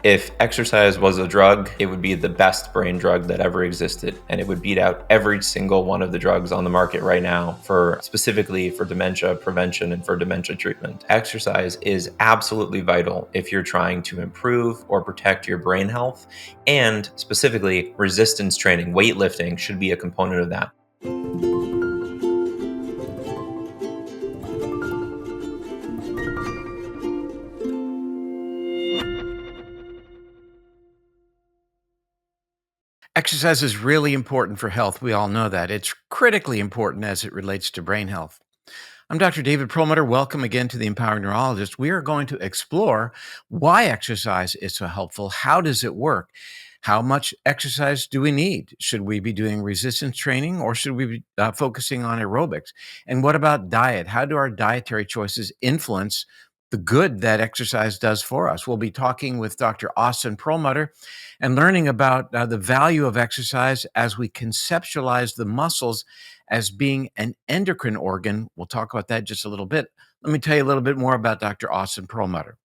If exercise was a drug, it would be the best brain drug that ever existed, and it would beat out every single one of the drugs on the market right now specifically for dementia prevention and for dementia treatment. Exercise is absolutely vital if you're trying to improve or protect your brain health, and specifically resistance training, weightlifting should be a component of that. Exercise is really important for health. We all know that. It's critically important as it relates to brain health. I'm Dr. David Perlmutter. Welcome again to the Empowering Neurologist. We are going to explore why exercise is so helpful. How does it work? How much exercise do we need? Should we be doing resistance training or should we be focusing on aerobics? And what about diet? How do our dietary choices influence the good that exercise does for us? We'll be talking with Dr. Austin Perlmutter and learning about the value of exercise as we conceptualize the muscles as being an endocrine organ. We'll talk about that just a little bit. Let me tell you a little bit more about Dr. Austin Perlmutter.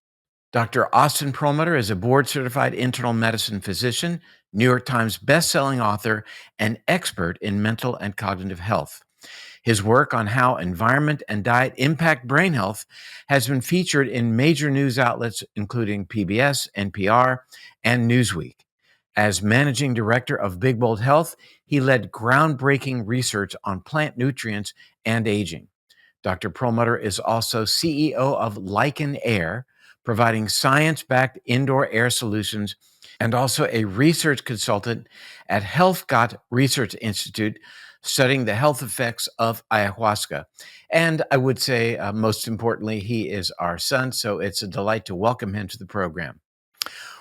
Dr. Austin Perlmutter is a board-certified internal medicine physician, New York Times best-selling author, and expert in mental and cognitive health. His work on how environment and diet impact brain health has been featured in major news outlets, including PBS, NPR, and Newsweek. As managing director of Big Bold Health, he led groundbreaking research on plant nutrients and aging. Dr. Perlmutter is also CEO of Lichen Air, providing science-backed indoor air solutions, and also a research consultant at HealthGot Research Institute, studying the health effects of ayahuasca. And I would say, most importantly, he is our son, so it's a delight to welcome him to the program.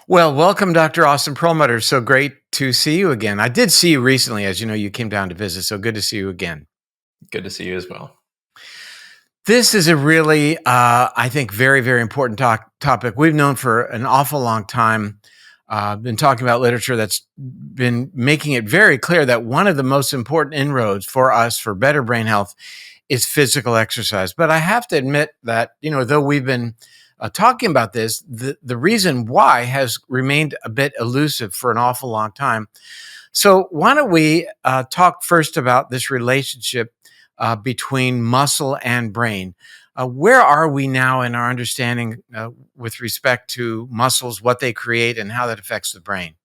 Well, welcome, Dr. Austin Perlmutter. So great to see you again. I did see you recently. As you know, you came down to visit, so good to see you again. Good to see you as well. This is a really, I think, very, very important topic. We've known for an awful long time, been talking about literature that's been making it very clear that one of the most important inroads for us for better brain health is physical exercise. But I have to admit that, though we've been talking about this, the reason why has remained a bit elusive for an awful long time. So why don't we talk first about this relationship between muscle and brain. Where are we now in our understanding with respect to muscles, what they create, and how that affects the brain?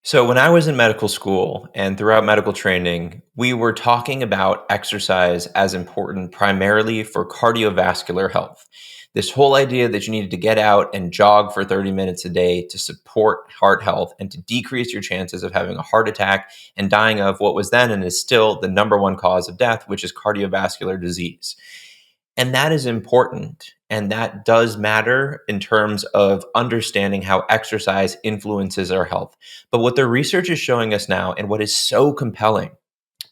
So when I was in medical school and throughout medical training, we were talking about exercise as important primarily for cardiovascular health. This whole idea that you needed to get out and jog for 30 minutes a day to support heart health and to decrease your chances of having a heart attack and dying of what was then and is still the number one cause of death, which is cardiovascular disease. And that is important. And that does matter in terms of understanding how exercise influences our health. But what the research is showing us now, and what is so compelling,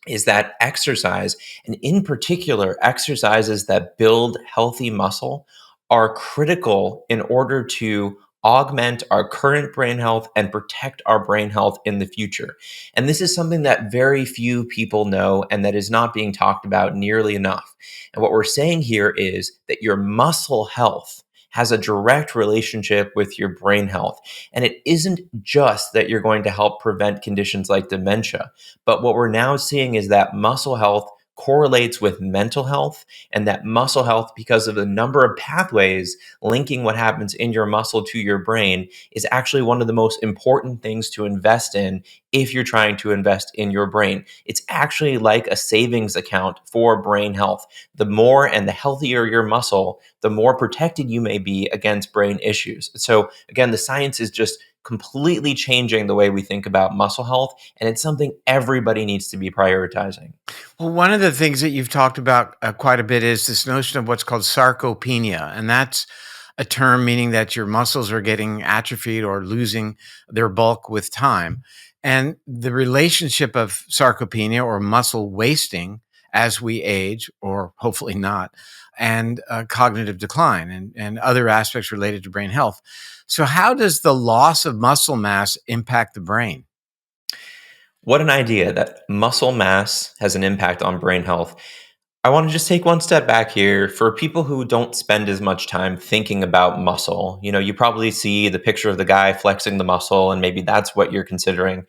is that exercise, and in particular, exercises that build healthy muscle, are critical in order to augment our current brain health and protect our brain health in the future. And this is something that very few people know and that is not being talked about nearly enough. And what we're saying here is that your muscle health has a direct relationship with your brain health. And it isn't just that you're going to help prevent conditions like dementia, but what we're now seeing is that muscle health correlates with mental health, and that muscle health, because of the number of pathways linking what happens in your muscle to your brain, is actually one of the most important things to invest in if you're trying to invest in your brain. It's actually like a savings account for brain health. The more and the healthier your muscle, the more protected you may be against brain issues. So again, the science is just completely changing the way we think about muscle health, and it's something everybody needs to be prioritizing. Well, one of the things that you've talked about quite a bit is this notion of what's called sarcopenia, and that's a term meaning that your muscles are getting atrophied or losing their bulk with time. And the relationship of sarcopenia or muscle wasting as we age, or hopefully not, and cognitive decline and other aspects related to brain health. So how does the loss of muscle mass impact the brain? What an idea that muscle mass has an impact on brain health. I want to just take one step back here for people who don't spend as much time thinking about muscle. You probably see the picture of the guy flexing the muscle, and maybe that's what you're considering.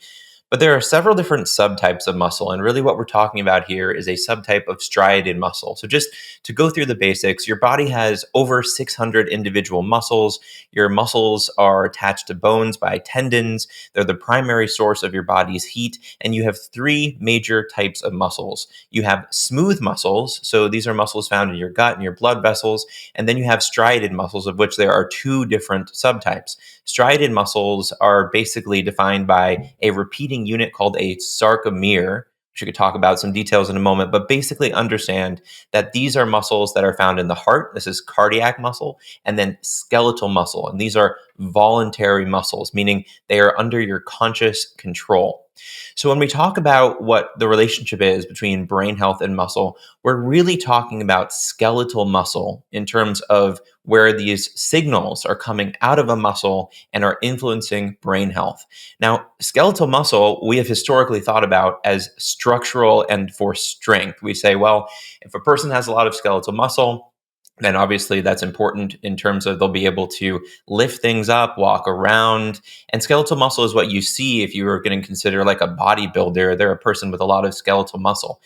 But there are several different subtypes of muscle, and really what we're talking about here is a subtype of striated muscle. So, just to go through the basics, your body has over 600 individual muscles. Your muscles are attached to bones by tendons. They're the primary source of your body's heat, and you have three major types of muscles. You have smooth muscles, so these are muscles found in your gut and your blood vessels, and then you have striated muscles, of which there are two different subtypes. Striated muscles are basically defined by a repeating unit called a sarcomere, which we could talk about some details in a moment, but basically understand that these are muscles that are found in the heart. This is cardiac muscle, and then skeletal muscle. And these are voluntary muscles, meaning they are under your conscious control. So when we talk about what the relationship is between brain health and muscle, we're really talking about skeletal muscle in terms of where these signals are coming out of a muscle and are influencing brain health. Now, skeletal muscle, we have historically thought about as structural and for strength. We say, well, if a person has a lot of skeletal muscle, then obviously that's important in terms of they'll be able to lift things up, walk around. And skeletal muscle is what you see if you were going to consider like a bodybuilder. They're a person with a lot of skeletal muscle.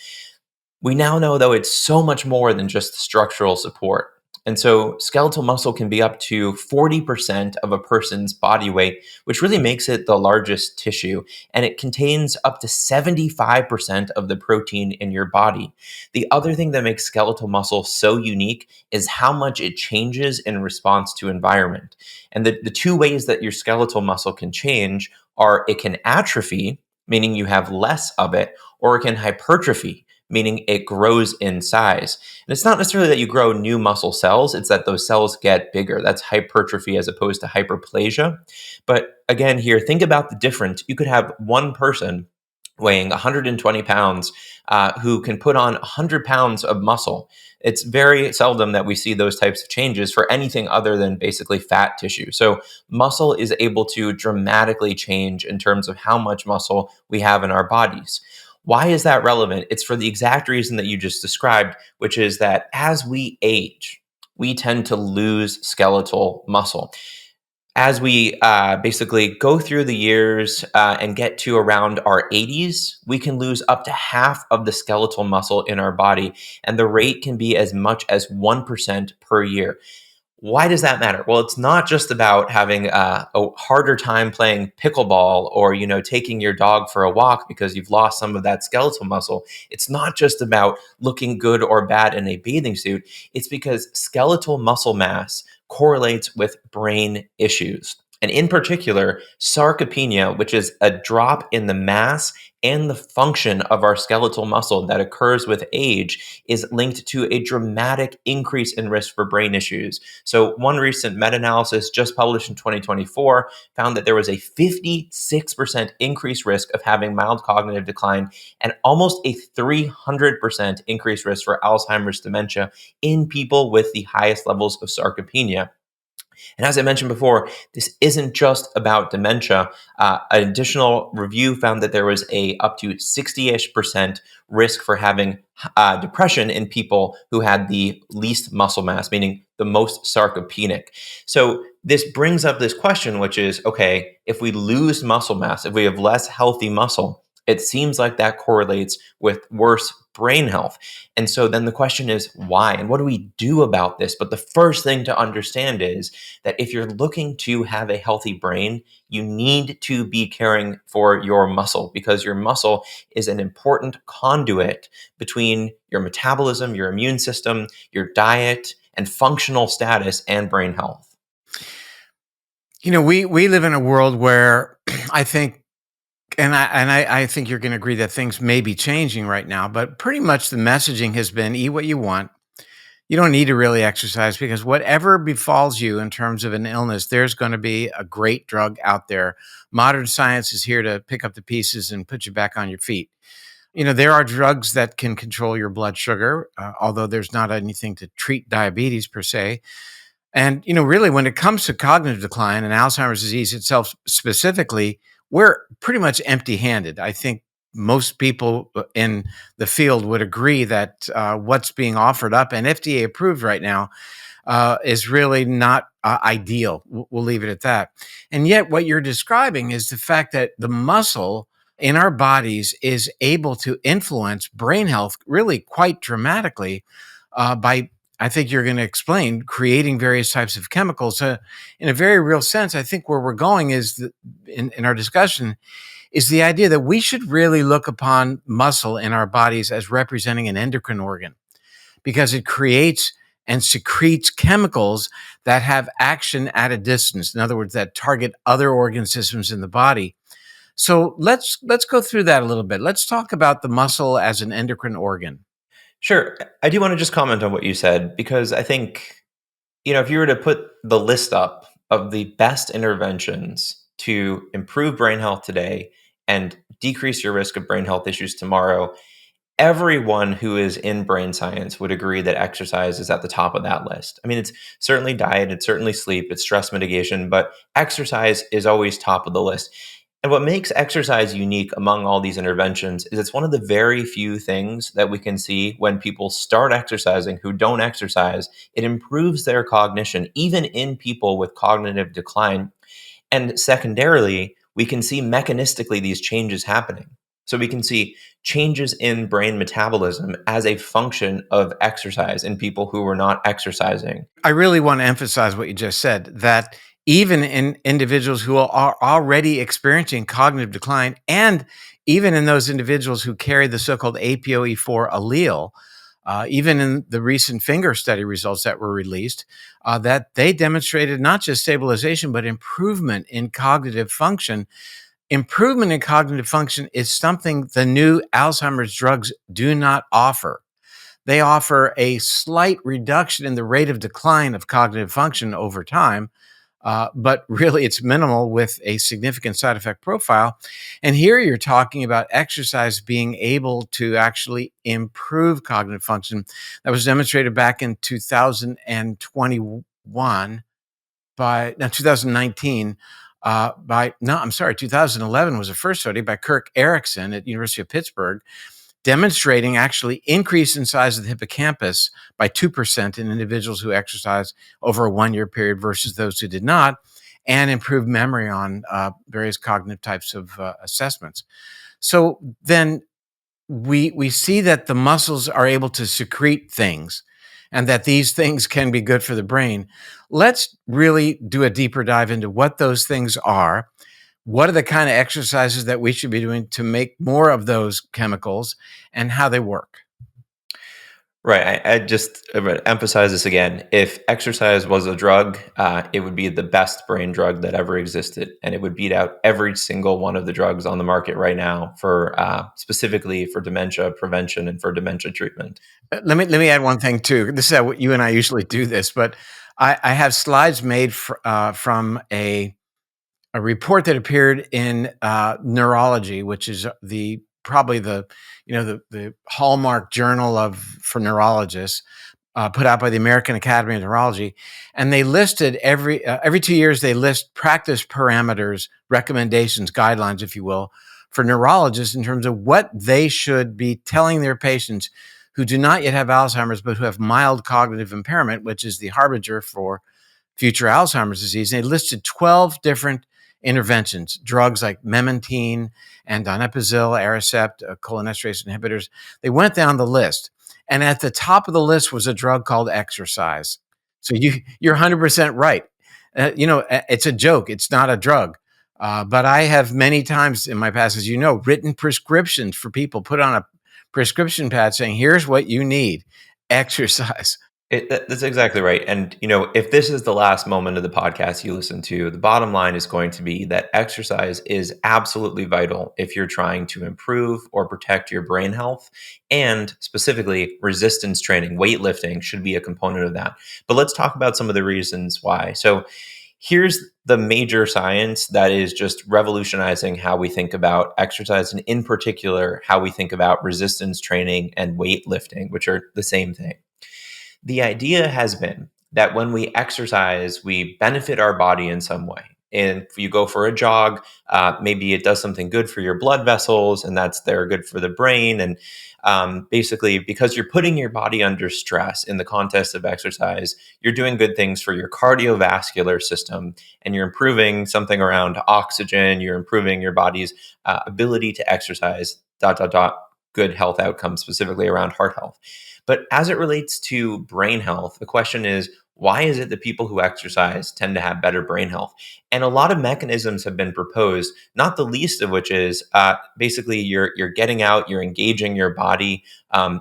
We now know, though, it's so much more than just structural support. And so skeletal muscle can be up to 40% of a person's body weight, which really makes it the largest tissue. And it contains up to 75% of the protein in your body. The other thing that makes skeletal muscle so unique is how much it changes in response to environment. And the two ways that your skeletal muscle can change are it can atrophy, meaning you have less of it, or it can hypertrophy, meaning it grows in size. And it's not necessarily that you grow new muscle cells, it's that those cells get bigger. That's hypertrophy as opposed to hyperplasia. But again, here, think about the difference. You could have one person weighing 120 pounds who can put on 100 pounds of muscle. It's very seldom that we see those types of changes for anything other than basically fat tissue. So muscle is able to dramatically change in terms of how much muscle we have in our bodies. Why is that relevant? It's for the exact reason that you just described, which is that as we age, we tend to lose skeletal muscle. As we basically go through the years and get to around our 80s, we can lose up to half of the skeletal muscle in our body, and the rate can be as much as 1% per year. Why does that matter? Well, it's not just about having a harder time playing pickleball or, taking your dog for a walk because you've lost some of that skeletal muscle. It's not just about looking good or bad in a bathing suit. It's because skeletal muscle mass correlates with brain issues. And in particular, sarcopenia, which is a drop in the mass and the function of our skeletal muscle that occurs with age, is linked to a dramatic increase in risk for brain issues. So, one recent meta analysis just published in 2024 found that there was a 56% increased risk of having mild cognitive decline and almost a 300% increased risk for Alzheimer's dementia in people with the highest levels of sarcopenia. And as I mentioned before, this isn't just about dementia. An additional review found that there was a up to 60-ish% risk for having depression in people who had the least muscle mass, meaning the most sarcopenic. So this brings up this question, which is, okay, if we lose muscle mass, if we have less healthy muscle, it seems like that correlates with worse brain health. And so then the question is why? And what do we do about this? But the first thing to understand is that if you're looking to have a healthy brain, you need to be caring for your muscle because your muscle is an important conduit between your metabolism, your immune system, your diet, and functional status and brain health. We live in a world where I think I think you're going to agree that things may be changing right now, but pretty much the messaging has been eat what you want. You don't need to really exercise because whatever befalls you in terms of an illness, there's going to be a great drug out there. Modern science is here to pick up the pieces and put you back on your feet. There are drugs that can control your blood sugar, although there's not anything to treat diabetes per se. And, really, when it comes to cognitive decline and Alzheimer's disease itself specifically, we're pretty much empty-handed. I think most people in the field would agree that what's being offered up and FDA approved right now is really not ideal. We'll leave it at that. And yet, what you're describing is the fact that the muscle in our bodies is able to influence brain health really quite dramatically by, I think you're going to explain, creating various types of chemicals. In a very real sense, I think where we're going is in our discussion is the idea that we should really look upon muscle in our bodies as representing an endocrine organ because it creates and secretes chemicals that have action at a distance. In other words, that target other organ systems in the body. So let's go through that a little bit. Let's talk about the muscle as an endocrine organ. Sure. I do want to just comment on what you said because I think, if you were to put the list up of the best interventions to improve brain health today and decrease your risk of brain health issues tomorrow, everyone who is in brain science would agree that exercise is at the top of that list. I mean, it's certainly diet, it's certainly sleep, it's stress mitigation, but exercise is always top of the list. And what makes exercise unique among all these interventions is it's one of the very few things that we can see when people start exercising who don't exercise. It improves their cognition, even in people with cognitive decline. And secondarily, we can see mechanistically these changes happening. So we can see changes in brain metabolism as a function of exercise in people who were not exercising. I really want to emphasize what you just said, that even in individuals who are already experiencing cognitive decline, and even in those individuals who carry the so-called APOE4 allele, even in the recent finger study results that were released, that they demonstrated not just stabilization, but improvement in cognitive function. Improvement in cognitive function is something the new Alzheimer's drugs do not offer. They offer a slight reduction in the rate of decline of cognitive function over time, but really it's minimal with a significant side effect profile. And here you're talking about exercise being able to actually improve cognitive function. That was demonstrated back in 2021 by, no, 2019 2011 was the first study by Kirk Erickson at University of Pittsburgh, demonstrating actually increase in size of the hippocampus by 2% in individuals who exercise over a 1-year period versus those who did not, and improved memory on various cognitive types of assessments. So then we see that the muscles are able to secrete things and that these things can be good for the brain. Let's really do a deeper dive into what those things are. What are the kind of exercises that we should be doing to make more of those chemicals and how they work? Right. I'm gonna emphasize this again. If exercise was a drug, it would be the best brain drug that ever existed, and it would beat out every single one of the drugs on the market right now for specifically for dementia prevention and for dementia treatment. Let me add one thing too. This is how you and I usually do this, but I have slides made from a report that appeared in Neurology, which is probably the hallmark journal for neurologists, put out by the American Academy of Neurology, and they listed every 2 years they list practice parameters, recommendations, guidelines, if you will, for neurologists in terms of what they should be telling their patients who do not yet have Alzheimer's but who have mild cognitive impairment, which is the harbinger for future Alzheimer's disease. And they listed 12 different interventions, drugs like memantine and donepezil, Aricept, cholinesterase inhibitors. They went down the list. And at the top of the list was a drug called exercise. So you're 100% right. It's a joke. It's not a drug. But I have many times in my past, as you know, written prescriptions for people, put on a prescription pad saying, here's what you need, exercise. That's exactly right. And, if this is the last moment of the podcast you listen to, the bottom line is going to be that exercise is absolutely vital if you're trying to improve or protect your brain health. And specifically, resistance training, weightlifting should be a component of that. But let's talk about some of the reasons why. So, here's the major science that is just revolutionizing how we think about exercise, and in particular, how we think about resistance training and weightlifting, which are the same thing. The idea has been that when we exercise, we benefit our body in some way. And if you go for a jog, maybe it does something good for your blood vessels, and they're good for the brain. And basically, because you're putting your body under stress in the context of exercise, you're doing good things for your cardiovascular system, and you're improving something around oxygen. You're improving your body's ability to exercise. Dot dot dot. Good health outcomes, specifically around heart health. But as it relates to brain health, the question is, why is it that people who exercise tend to have better brain health? And a lot of mechanisms have been proposed, not the least of which is basically you're getting out, you're engaging your body,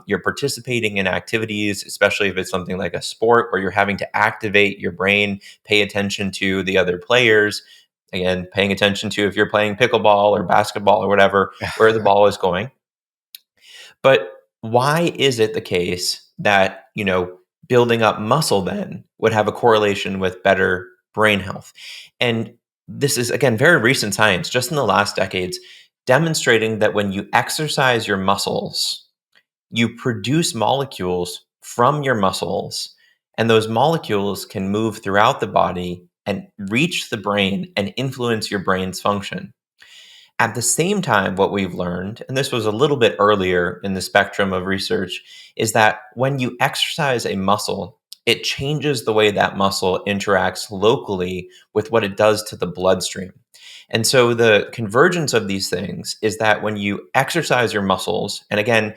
you're participating in activities, especially if it's something like a sport where you're having to activate your brain, pay attention to the other players. Again, paying attention to if you're playing pickleball or basketball or whatever, where the ball is going. But why is it the case that, building up muscle then would have a correlation with better brain health? And this is, again, very recent science, just in the last decades, demonstrating that when you exercise your muscles, you produce molecules from your muscles, and those molecules can move throughout the body and reach the brain and influence your brain's function. At the same time, what we've learned, and this was a little bit earlier in the spectrum of research, is that when you exercise a muscle, it changes the way that muscle interacts locally with what it does to the bloodstream. And so the convergence of these things is that when you exercise your muscles, and again,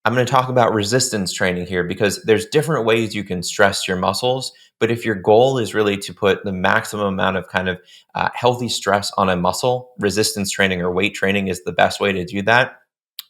I'm going to talk about resistance training here because there's different ways you can stress your muscles. But if your goal is really to put the maximum amount of kind of healthy stress on a muscle, resistance training or weight training is the best way to do that.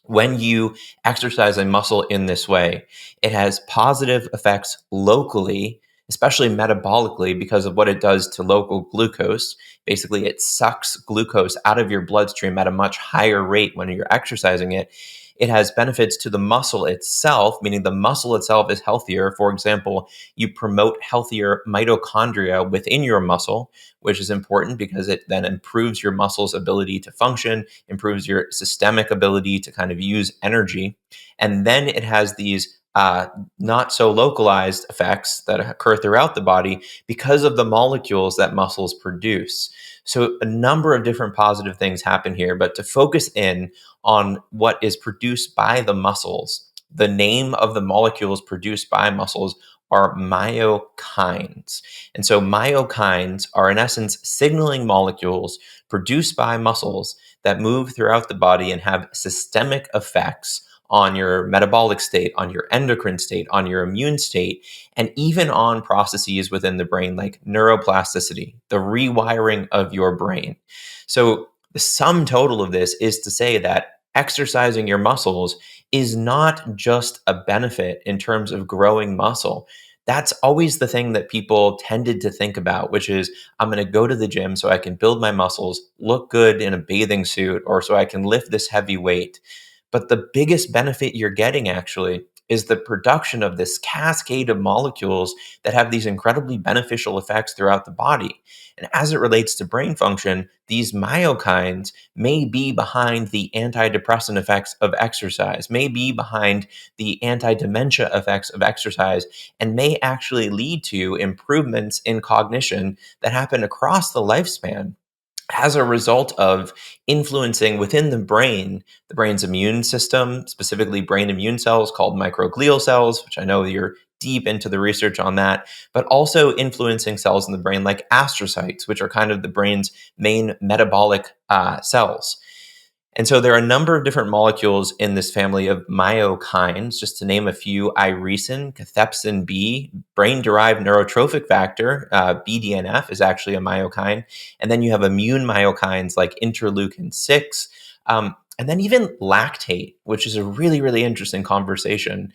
When you exercise a muscle in this way, it has positive effects locally, especially metabolically, because of what it does to local glucose. Basically, it sucks glucose out of your bloodstream at a much higher rate when you're exercising it. It has benefits to the muscle itself, meaning the muscle itself is healthier. For example, you promote healthier mitochondria within your muscle, which is important because it then improves your muscle's ability to function, improves your systemic ability to kind of use energy. And then it has these not so localized effects that occur throughout the body because of the molecules that muscles produce. So a number of different positive things happen here, but to focus in on what is produced by the muscles, the name of the molecules produced by muscles are myokines. And so myokines are in essence signaling molecules produced by muscles that move throughout the body and have systemic effects on your metabolic state, on your endocrine state, on your immune state, and even on processes within the brain like neuroplasticity, the rewiring of your brain. So the sum total of this is to say that exercising your muscles is not just a benefit in terms of growing muscle. That's always the thing that people tended to think about, which is I'm going to go to the gym so I can build my muscles, look good in a bathing suit, or so I can lift this heavy weight. But the biggest benefit you're getting actually is the production of this cascade of molecules that have these incredibly beneficial effects throughout the body. And as it relates to brain function, these myokines may be behind the antidepressant effects of exercise, may be behind the anti-dementia effects of exercise, and may actually lead to improvements in cognition that happen across the lifespan as a result of influencing within the brain's immune system, specifically brain immune cells called microglial cells, which I know you're deep into the research on that, but also influencing cells in the brain like astrocytes, which are kind of the brain's main metabolic cells. And so there are a number of different molecules in this family of myokines, just to name a few: irisin, cathepsin B, brain-derived neurotrophic factor, BDNF is actually a myokine. And then you have immune myokines like interleukin 6, and then even lactate, which is a really, really interesting conversation.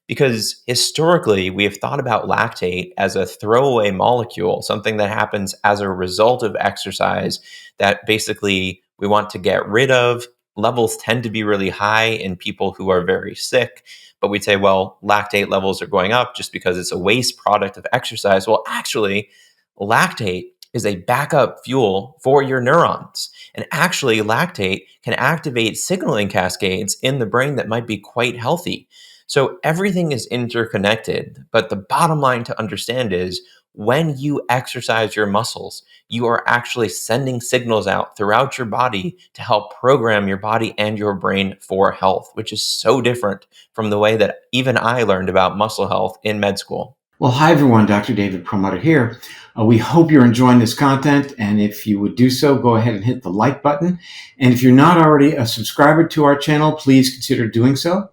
Because historically, we have thought about lactate as a throwaway molecule, something that happens as a result of exercise that basically we want to get rid of. Levels tend to be really high in people who are very sick, but we'd say, well, lactate levels are going up just because it's a waste product of exercise. Well, actually, lactate is a backup fuel for your neurons. And actually, lactate can activate signaling cascades in the brain that might be quite healthy. So everything is interconnected, but the bottom line to understand is when you exercise your muscles, you are actually sending signals out throughout your body to help program your body and your brain for health, which is so different from the way that even I learned about muscle health in med school. Well, hi everyone, Dr. David Perlmutter here. We hope you're enjoying this content, and if you would do so, go ahead and hit the like button. And if you're not already a subscriber to our channel, please consider doing so.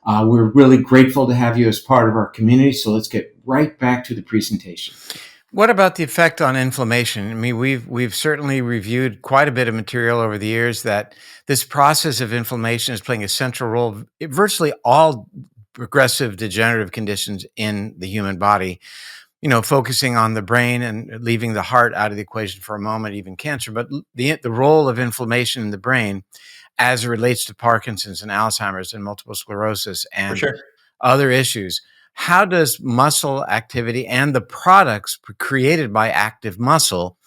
We're really grateful to have you as part of our community, so let's get right back to the presentation. What about the effect on inflammation? I mean, we've certainly reviewed quite a bit of material over the years that this process of inflammation is playing a central role in virtually all progressive degenerative conditions in the human body. Focusing on the brain and leaving the heart out of the equation for a moment, even cancer, but the role of inflammation in the brain as it relates to Parkinson's and Alzheimer's and multiple sclerosis For and sure. other issues. How does muscle activity and the products created by active muscle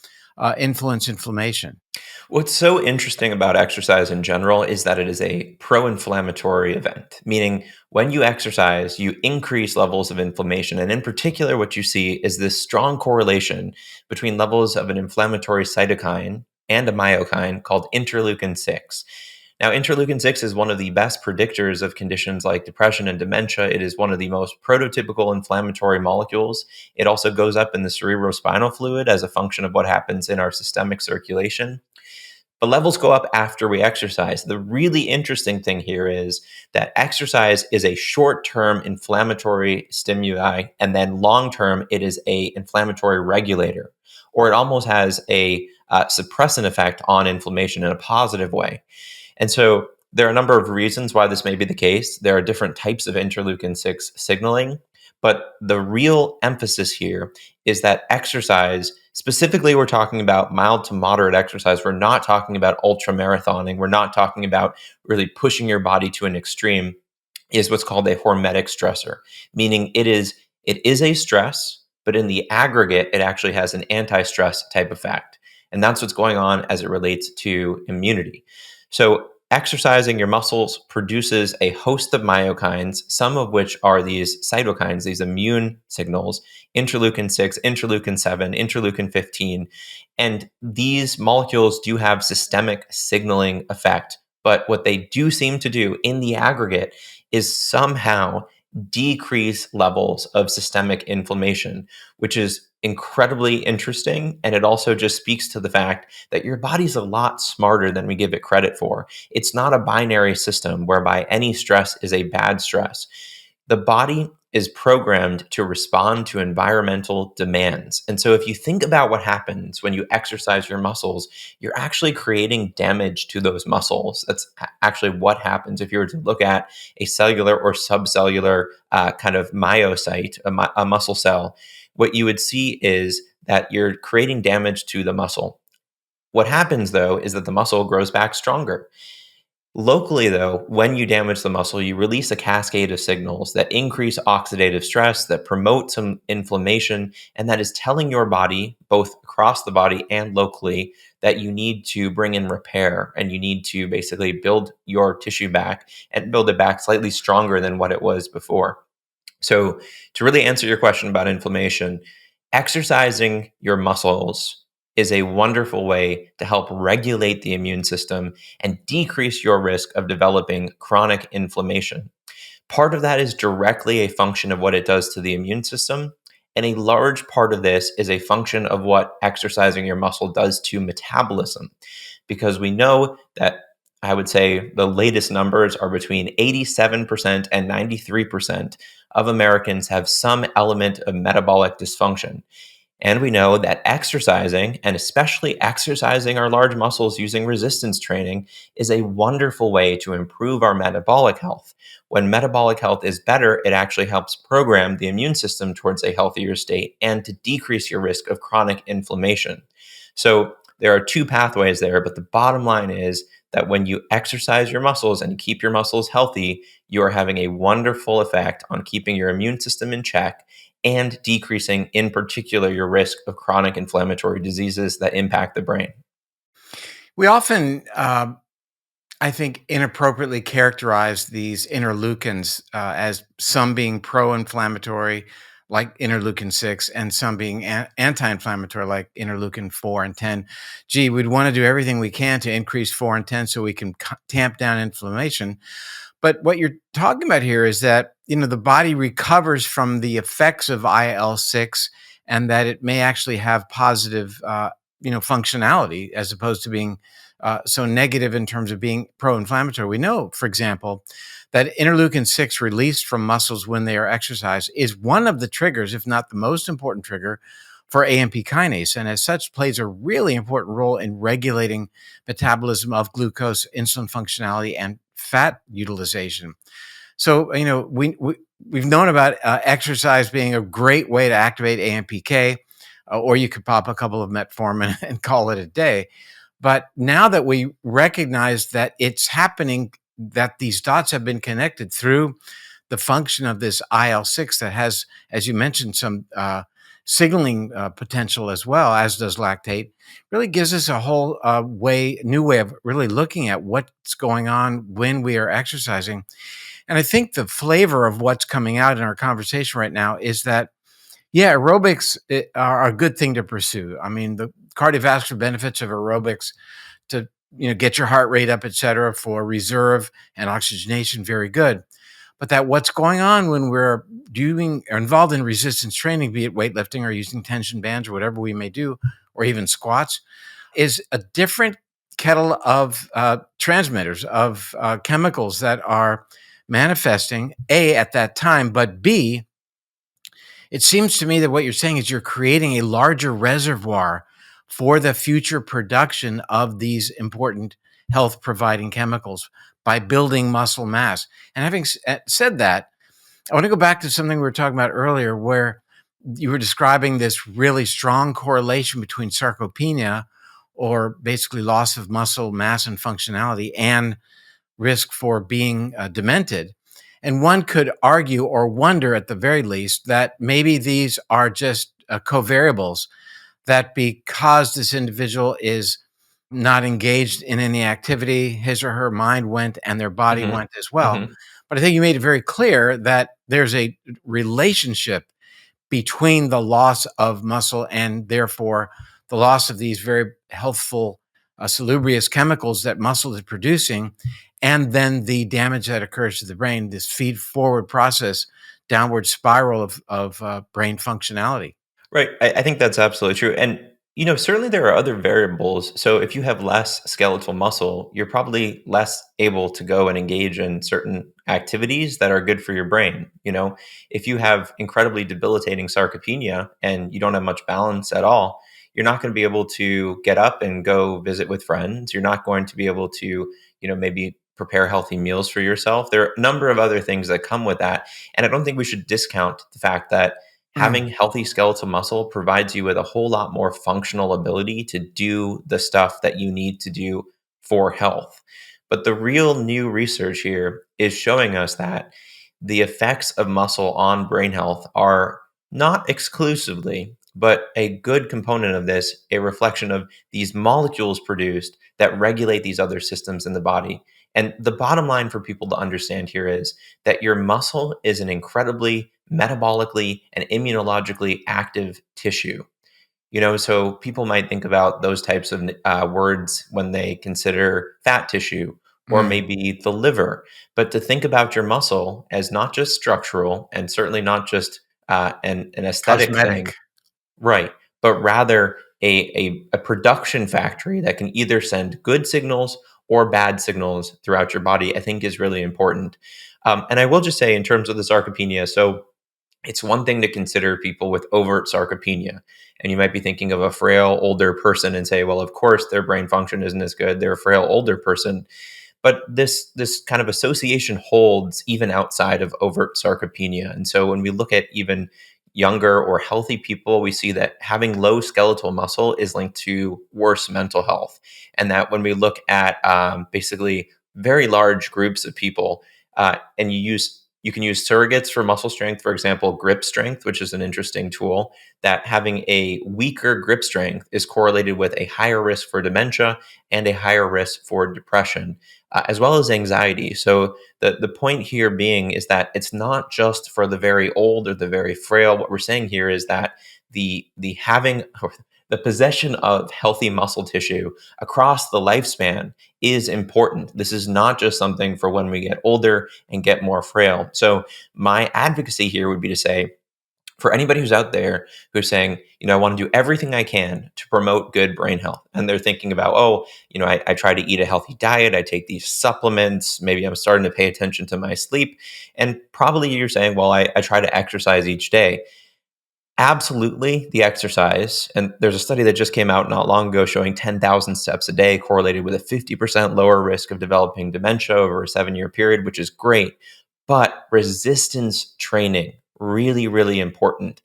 influence inflammation? What's so interesting about exercise in general is that it is a pro inflammatory event, meaning when you exercise, you increase levels of inflammation. And in particular, what you see is this strong correlation between levels of an inflammatory cytokine and a myokine called interleukin 6. Now, interleukin 6 is one of the best predictors of conditions like depression and dementia. It is one of the most prototypical inflammatory molecules. It also goes up in the cerebrospinal fluid as a function of what happens in our systemic circulation. But levels go up after we exercise. The really interesting thing here is that exercise is a short-term inflammatory stimuli, and then long-term, it is a inflammatory regulator, or it almost has a suppressant effect on inflammation in a positive way. And so there are a number of reasons why this may be the case. There are different types of interleukin 6 signaling, but the real emphasis here is that exercise, specifically, we're talking about mild to moderate exercise. We're not talking about ultra marathoning. We're not talking about really pushing your body to an extreme, is what's called a hormetic stressor, meaning it is a stress, but in the aggregate, it actually has an anti-stress type effect. And that's what's going on as it relates to immunity. So exercising your muscles produces a host of myokines, some of which are these cytokines, these immune signals, interleukin 6, interleukin 7, interleukin 15. And these molecules do have systemic signaling effect. But what they do seem to do in the aggregate is somehow decrease levels of systemic inflammation, which is incredibly interesting. And it also just speaks to the fact that your body's a lot smarter than we give it credit for. It's not a binary system whereby any stress is a bad stress. The body is programmed to respond to environmental demands. And so if you think about what happens when you exercise your muscles, you're actually creating damage to those muscles. That's actually what happens if you were to look at a cellular or subcellular kind of myocyte, a muscle cell. What you would see is that you're creating damage to the muscle. What happens, though, is that the muscle grows back stronger. Locally, though, when you damage the muscle, you release a cascade of signals that increase oxidative stress, that promote some inflammation, and that is telling your body, both across the body and locally, that you need to bring in repair and you need to basically build your tissue back and build it back slightly stronger than what it was before. So, to really answer your question about inflammation, exercising your muscles is a wonderful way to help regulate the immune system and decrease your risk of developing chronic inflammation. Part of that is directly a function of what it does to the immune system. And a large part of this is a function of what exercising your muscle does to metabolism. Because we know that I would say the latest numbers are between 87% and 93% of Americans have some element of metabolic dysfunction. And we know that exercising, and especially exercising our large muscles using resistance training, is a wonderful way to improve our metabolic health. When metabolic health is better, it actually helps program the immune system towards a healthier state and to decrease your risk of chronic inflammation. So there are two pathways there, but the bottom line is that when you exercise your muscles and keep your muscles healthy, you are having a wonderful effect on keeping your immune system in check and decreasing, in particular, your risk of chronic inflammatory diseases that impact the brain. We often, I think, inappropriately characterize these interleukins as some being pro inflammatory, like interleukin 6, and some being anti-inflammatory, like interleukin 4 and 10. Gee, we'd want to do everything we can to increase 4 and 10 so we can tamp down inflammation. But what you're talking about here is that, the body recovers from the effects of IL-6, and that it may actually have positive, functionality, as opposed to being so negative in terms of being pro-inflammatory. We know, for example, that interleukin 6 released from muscles when they are exercised is one of the triggers, if not the most important trigger, for AMP kinase, and as such plays a really important role in regulating metabolism of glucose, insulin functionality, and fat utilization. So, we've known about exercise being a great way to activate AMPK, or you could pop a couple of metformin and call it a day. But now that we recognize that it's happening, that these dots have been connected through the function of this IL-6 that has, as you mentioned, some signaling potential as well, as does lactate, really gives us a whole new way of really looking at what's going on when we are exercising. And I think the flavor of what's coming out in our conversation right now is that, yeah, aerobics are a good thing to pursue. I mean, the cardiovascular benefits of aerobics to get your heart rate up, et cetera, for reserve and oxygenation, very good. But that what's going on when we're doing or involved in resistance training, be it weightlifting or using tension bands or whatever we may do, or even squats, is a different kettle of transmitters, of chemicals that are manifesting, A, at that time, but B, it seems to me that what you're saying is you're creating a larger reservoir for the future production of these important health providing chemicals by building muscle mass. And having said that, I want to go back to something we were talking about earlier, where you were describing this really strong correlation between sarcopenia, or basically loss of muscle mass and functionality, and risk for being demented. And one could argue or wonder, at the very least, that maybe these are just covariables, that because this individual is not engaged in any activity, his or her mind went and their body Hmm. went as well. Hmm. But I think you made it very clear that there's a relationship between the loss of muscle and therefore the loss of these very healthful, salubrious chemicals that muscle is producing, and then the damage that occurs to the brain, this feed forward process, downward spiral of brain functionality. Right. I think that's absolutely true. And, certainly there are other variables. So if you have less skeletal muscle, you're probably less able to go and engage in certain activities that are good for your brain. If you have incredibly debilitating sarcopenia and you don't have much balance at all, you're not going to be able to get up and go visit with friends. You're not going to be able to, maybe prepare healthy meals for yourself. There are a number of other things that come with that. And I don't think we should discount the fact that Mm. having healthy skeletal muscle provides you with a whole lot more functional ability to do the stuff that you need to do for health. But the real new research here is showing us that the effects of muscle on brain health are not exclusively, but a good component of this, a reflection of these molecules produced that regulate these other systems in the body. And the bottom line for people to understand here is that your muscle is an incredibly metabolically and immunologically active tissue. So people might think about those types of words when they consider fat tissue or Mm. maybe the liver. But to think about your muscle as not just structural and certainly not just an aesthetic thing, Cosmetic. right, but rather a production factory that can either send good signals or bad signals throughout your body, I think is really important. And I will just say, in terms of the sarcopenia, so it's one thing to consider people with overt sarcopenia. And you might be thinking of a frail older person and say, well, of course, their brain function isn't as good. They're a frail older person. But this kind of association holds even outside of overt sarcopenia. And so when we look at even younger or healthy people, we see that having low skeletal muscle is linked to worse mental health. And that when we look at basically very large groups of people, and you You can use surrogates for muscle strength, for example, grip strength, which is an interesting tool, that having a weaker grip strength is correlated with a higher risk for dementia and a higher risk for depression, as well as anxiety. So the point here being is that it's not just for the very old or the very frail. What we're saying here is that the having or the possession of healthy muscle tissue across the lifespan is important. This is not just something for when we get older and get more frail. So my advocacy here would be to say, for anybody who's out there who's saying, I want to do everything I can to promote good brain health. And they're thinking about, I try to eat a healthy diet. I take these supplements. Maybe I'm starting to pay attention to my sleep. And probably you're saying, well, I try to exercise each day. Absolutely, the exercise. And there's a study that just came out not long ago showing 10,000 steps a day correlated with a 50% lower risk of developing dementia over a 7-year period, which is great. But resistance training, really, really important.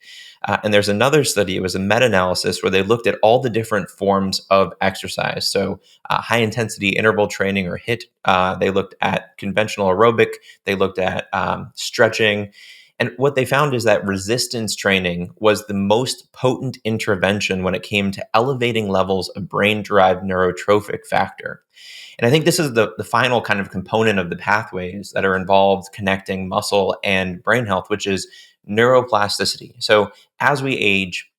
And there's another study, it was a meta-analysis where they looked at all the different forms of exercise. So high intensity interval training or HIIT, they looked at conventional aerobic, they looked at stretching. And what they found is that resistance training was the most potent intervention when it came to elevating levels of brain-derived neurotrophic factor. And I think this is the final kind of component of the pathways that are involved connecting muscle and brain health, which is neuroplasticity. So as we age,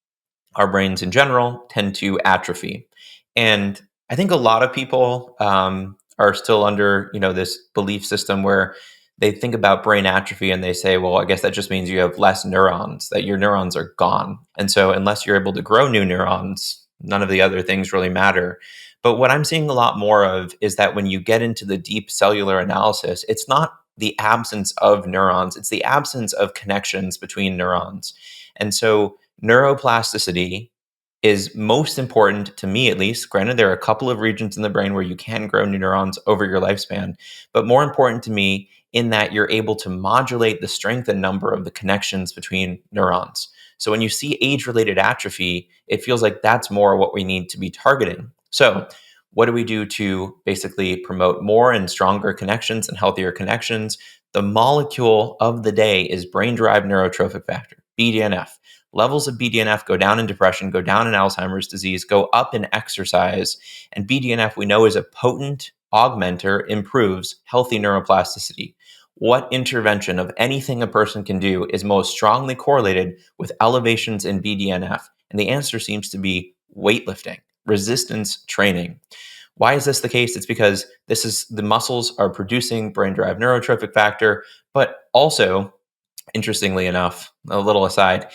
our brains in general tend to atrophy. And I think a lot of people are still under, this belief system where they think about brain atrophy and they say, well, I guess that just means you have less neurons, that your neurons are gone. And so unless you're able to grow new neurons, none of the other things really matter. But what I'm seeing a lot more of is that when you get into the deep cellular analysis, it's not the absence of neurons, it's the absence of connections between neurons. And so neuroplasticity is most important to me, at least. Granted, there are a couple of regions in the brain where you can grow new neurons over your lifespan, but more important to me in that you're able to modulate the strength and number of the connections between neurons. So when you see age-related atrophy, it feels like that's more what we need to be targeting. So what do we do to basically promote more and stronger connections and healthier connections? The molecule of the day is brain-derived neurotrophic factor, BDNF. Levels of BDNF go down in depression, go down in Alzheimer's disease, go up in exercise. And BDNF, we know, is a potent augmenter, improves healthy neuroplasticity. What intervention of anything a person can do is most strongly correlated with elevations in BDNF? And the answer seems to be weightlifting, resistance training. Why is this the case? It's because the muscles are producing brain-derived neurotrophic factor, but also, interestingly enough, a little aside,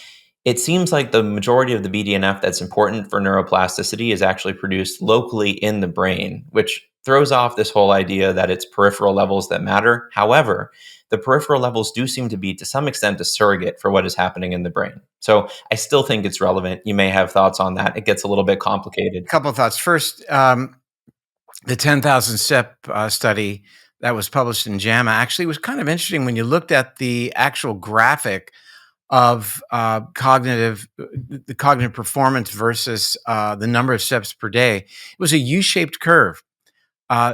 it seems like the majority of the BDNF that's important for neuroplasticity is actually produced locally in the brain, which throws off this whole idea that it's peripheral levels that matter. However, the peripheral levels do seem to be, to some extent, a surrogate for what is happening in the brain. So I still think it's relevant. You may have thoughts on that. It gets a little bit complicated. A couple of thoughts. First, the 10,000 step study that was published in JAMA actually was kind of interesting when you looked at the actual graphic of the cognitive performance versus the number of steps per day. It was a U-shaped curve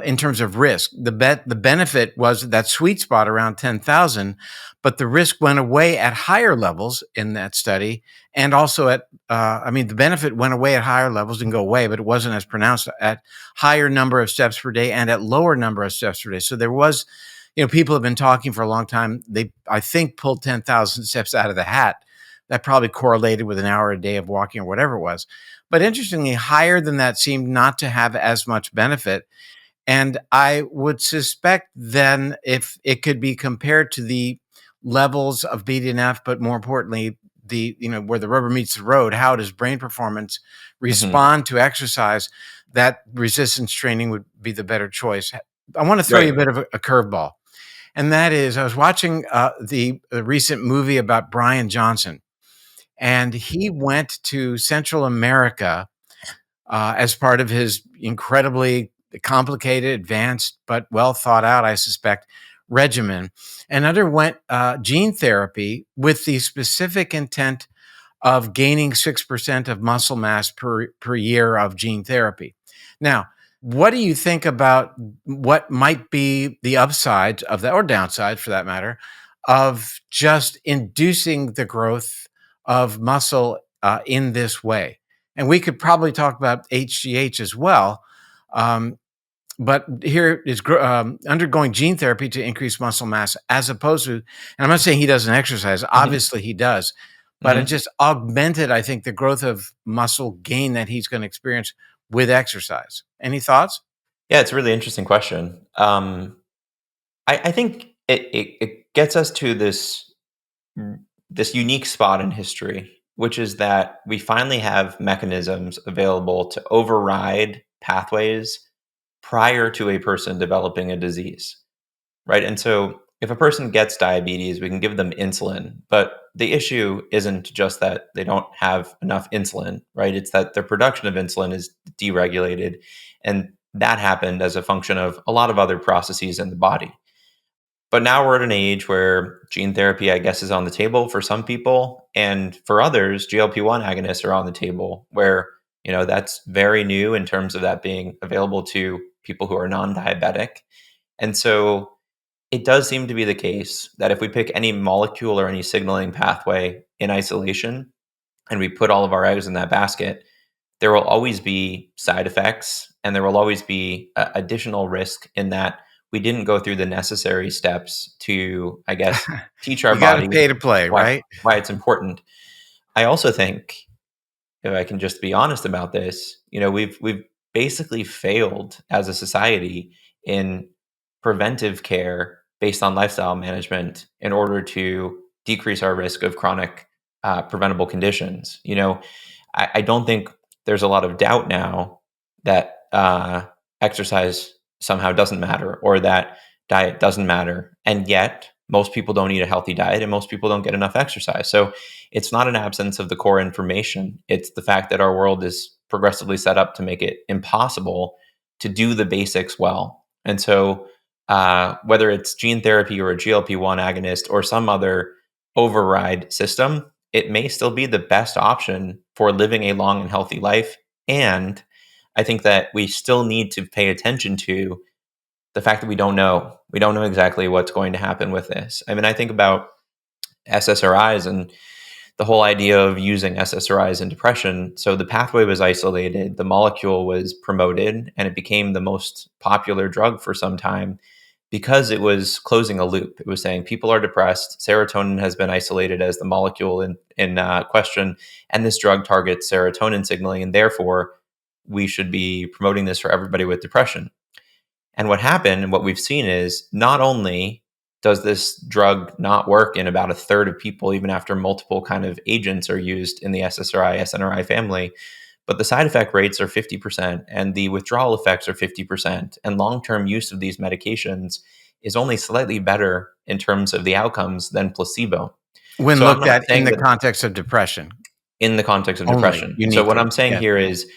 in terms of risk. The benefit was that sweet spot around 10,000, but the risk went away at higher levels in that study. And also the benefit went away at higher levels, didn't go away, but it wasn't as pronounced at higher number of steps per day and at lower number of steps per day. So there was, people have been talking for a long time. They, I think, pulled 10,000 steps out of the hat. That probably correlated with an hour a day of walking or whatever it was. But interestingly, higher than that seemed not to have as much benefit. And I would suspect then if it could be compared to the levels of BDNF, but more importantly, where the rubber meets the road, how does brain performance respond to exercise, that resistance training would be the better choice. I want to throw you a bit of a curveball. And that is, I was watching the recent movie about Brian Johnson, and he went to Central America as part of his incredibly complicated, advanced, but well thought out, I suspect, regimen, and underwent gene therapy with the specific intent of gaining 6% of muscle mass per year of gene therapy. Now, what do you think about what might be the upsides of that, or downside for that matter, of just inducing the growth of muscle in this way. And we could probably talk about HGH as well. Um, but here is undergoing gene therapy to increase muscle mass as opposed to, and I'm not saying he doesn't exercise, Mhm. obviously he does, but it Mhm. just augmented, I think, the growth of muscle gain that he's going to experience with exercise. Any thoughts? Yeah, it's a really interesting question. I think it gets us to this unique spot in history, which is that we finally have mechanisms available to override pathways prior to a person developing a disease, right? And so if a person gets diabetes, we can give them insulin, but the issue isn't just that they don't have enough insulin, right? It's that their production of insulin is deregulated. And that happened as a function of a lot of other processes in the body. But now we're at an age where gene therapy, I guess, is on the table for some people. And for others, GLP-1 agonists are on the table where, that's very new in terms of that being available to people who are non-diabetic. And so it does seem to be the case that if we pick any molecule or any signaling pathway in isolation and we put all of our eggs in that basket, there will always be side effects and there will always be additional risk in that we didn't go through the necessary steps to, I guess, teach our You got to body pay to play, why right? why it's important. I also think, if I can just be honest about this, we've basically failed as a society in preventive care based on lifestyle management in order to decrease our risk of chronic preventable conditions. I don't think there's a lot of doubt now that exercise somehow doesn't matter or that diet doesn't matter. And yet, most people don't eat a healthy diet and most people don't get enough exercise. So it's not an absence of the core information. It's the fact that our world is progressively set up to make it impossible to do the basics well. And so, whether it's gene therapy or a GLP-1 agonist or some other override system, it may still be the best option for living a long and healthy life. And I think that we still need to pay attention to the fact that we don't know. We don't know exactly what's going to happen with this. I mean, I think about SSRIs and the whole idea of using SSRIs in depression. So the pathway was isolated, the molecule was promoted, and it became the most popular drug for some time because it was closing a loop. It was saying people are depressed, serotonin has been isolated as the molecule in question, and this drug targets serotonin signaling, and therefore we should be promoting this for everybody with depression. And what happened and what we've seen is not only does this drug not work in about a third of people, even after multiple kind of agents are used in the SSRI, SNRI family, but the side effect rates are 50% and the withdrawal effects are 50%. And long term use of these medications is only slightly better in terms of the outcomes than placebo. When So I'm looked not at in saying the that context of depression in the context of only, depression. you So need what to. I'm saying Yes. here is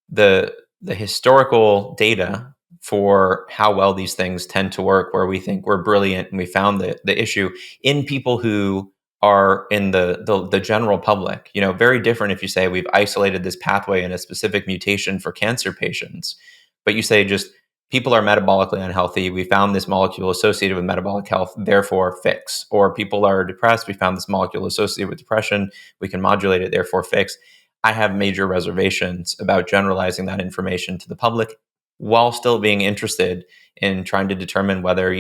the historical data for how well these things tend to work, where we think we're brilliant and we found the issue in people who are in the general public. Very different if you say we've isolated this pathway in a specific mutation for cancer patients, but you say just people are metabolically unhealthy. We found this molecule associated with metabolic health, therefore fix. Or people are depressed. We found this molecule associated with depression. We can modulate it, therefore fix. I have major reservations about generalizing that information to the public while still being interested in trying to determine whether,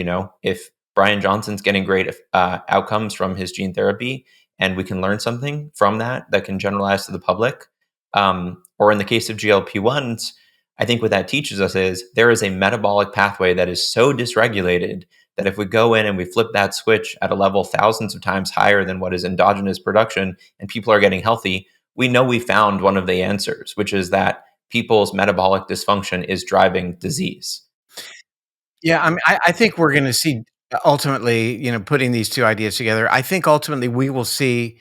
if Brian Johnson's getting great outcomes from his gene therapy and we can learn something from that can generalize to the public. Or in the case of GLP-1s, I think what that teaches us is there is a metabolic pathway that is so dysregulated that if we go in and we flip that switch at a level thousands of times higher than what is endogenous production and people are getting healthy, we know we found one of the answers, which is that people's metabolic dysfunction is driving disease. Yeah, I think we're gonna see ultimately, putting these 2 ideas together, I think ultimately we will see,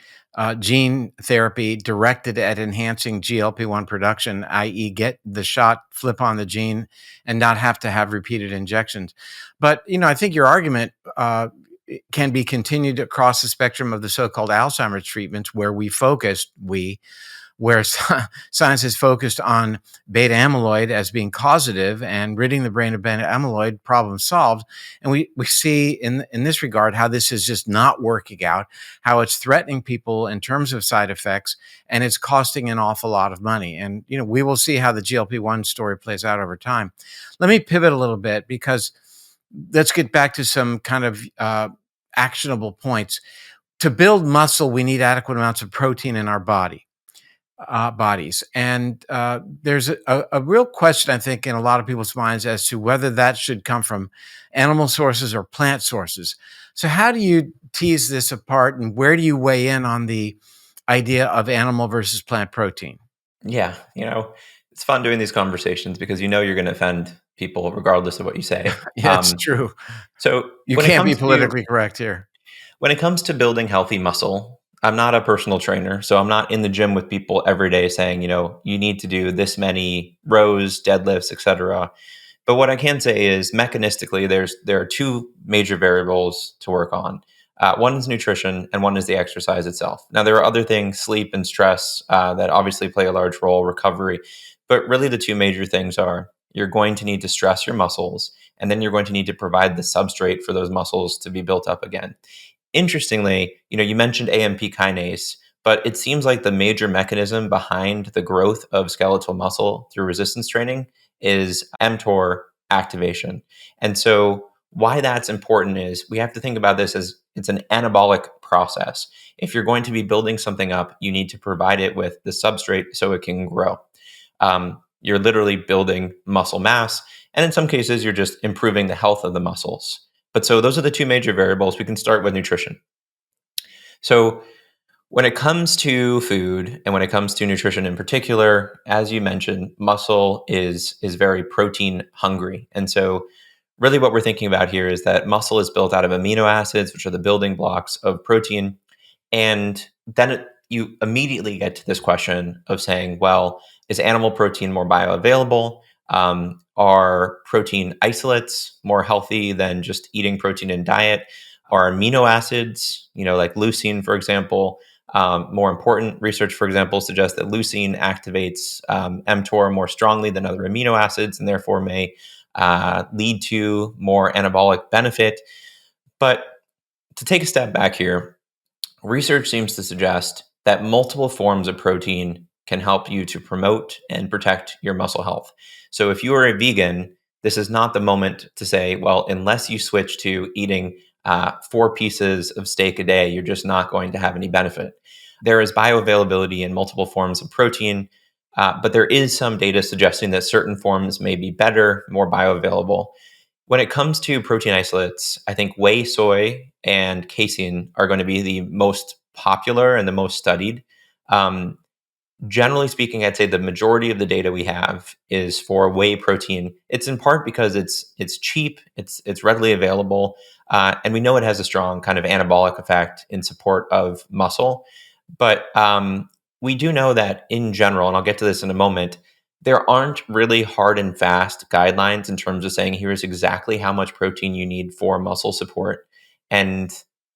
gene therapy directed at enhancing GLP-1 production, i.e., get the shot, flip on the gene, and not have to have repeated injections. But, I think your argument, can be continued across the spectrum of the so-called Alzheimer's treatments where we focused where science is focused on beta amyloid as being causative and ridding the brain of beta amyloid, problem solved. And we see in this regard how this is just not working out, how it's threatening people in terms of side effects, and it's costing an awful lot of money. And, we will see how the GLP-1 story plays out over time. Let me pivot a little bit, because let's get back to some kind of actionable points. To build muscle, we need adequate amounts of protein in our bodies. And there's a real question, I think, in a lot of people's minds as to whether that should come from animal sources or plant sources. So how do you tease this apart, and where do you weigh in on the idea of animal versus plant protein? Yeah, it's fun doing these conversations because you're going to offend people regardless of what you say. Yeah, it's true. So You can't be politically correct here. when it comes to building healthy muscle, I'm not a personal trainer, so I'm not in the gym with people every day saying, you need to do this many rows, deadlifts, etc. But what I can say is mechanistically, there are two major variables to work on. One is nutrition, and one is the exercise itself. Now, there are other things, sleep and stress, that obviously play a large role, recovery. But really, the two major things are you're going to need to stress your muscles, and then you're going to need to provide the substrate for those muscles to be built up again. Interestingly, you mentioned AMP kinase, but it seems like the major mechanism behind the growth of skeletal muscle through resistance training is mTOR activation. And so why that's important is we have to think about this as it's an anabolic process. If you're going to be building something up, you need to provide it with the substrate so it can grow. You're literally building muscle mass, and in some cases, you're just improving the health of the muscles. But so those are the two major variables. We can start with nutrition. So when it comes to food and when it comes to nutrition in particular, as you mentioned, muscle is very protein hungry. And so really what we're thinking about here is that muscle is built out of amino acids, which are the building blocks of protein. And then you immediately get to this question of saying, well, is animal protein more bioavailable? Are protein isolates more healthy than just eating protein in diet? Are amino acids, like leucine, for example, more important? Research, for example, suggests that leucine activates mTOR more strongly than other amino acids, and therefore may lead to more anabolic benefit. But to take a step back here, research seems to suggest that multiple forms of protein can help you to promote and protect your muscle health. So if you are a vegan, this is not the moment to say, well, unless you switch to eating 4 pieces of steak a day, you're just not going to have any benefit. There is bioavailability in multiple forms of protein, but there is some data suggesting that certain forms may be better, more bioavailable. When it comes to protein isolates, I think whey, soy, and casein are going to be the most popular and the most studied. Generally speaking, I'd say the majority of the data we have is for whey protein. It's in part because it's cheap, it's readily available, and we know it has a strong kind of anabolic effect in support of muscle. But we do know that in general, and I'll get to this in a moment, there aren't really hard and fast guidelines in terms of saying here's exactly how much protein you need for muscle support. And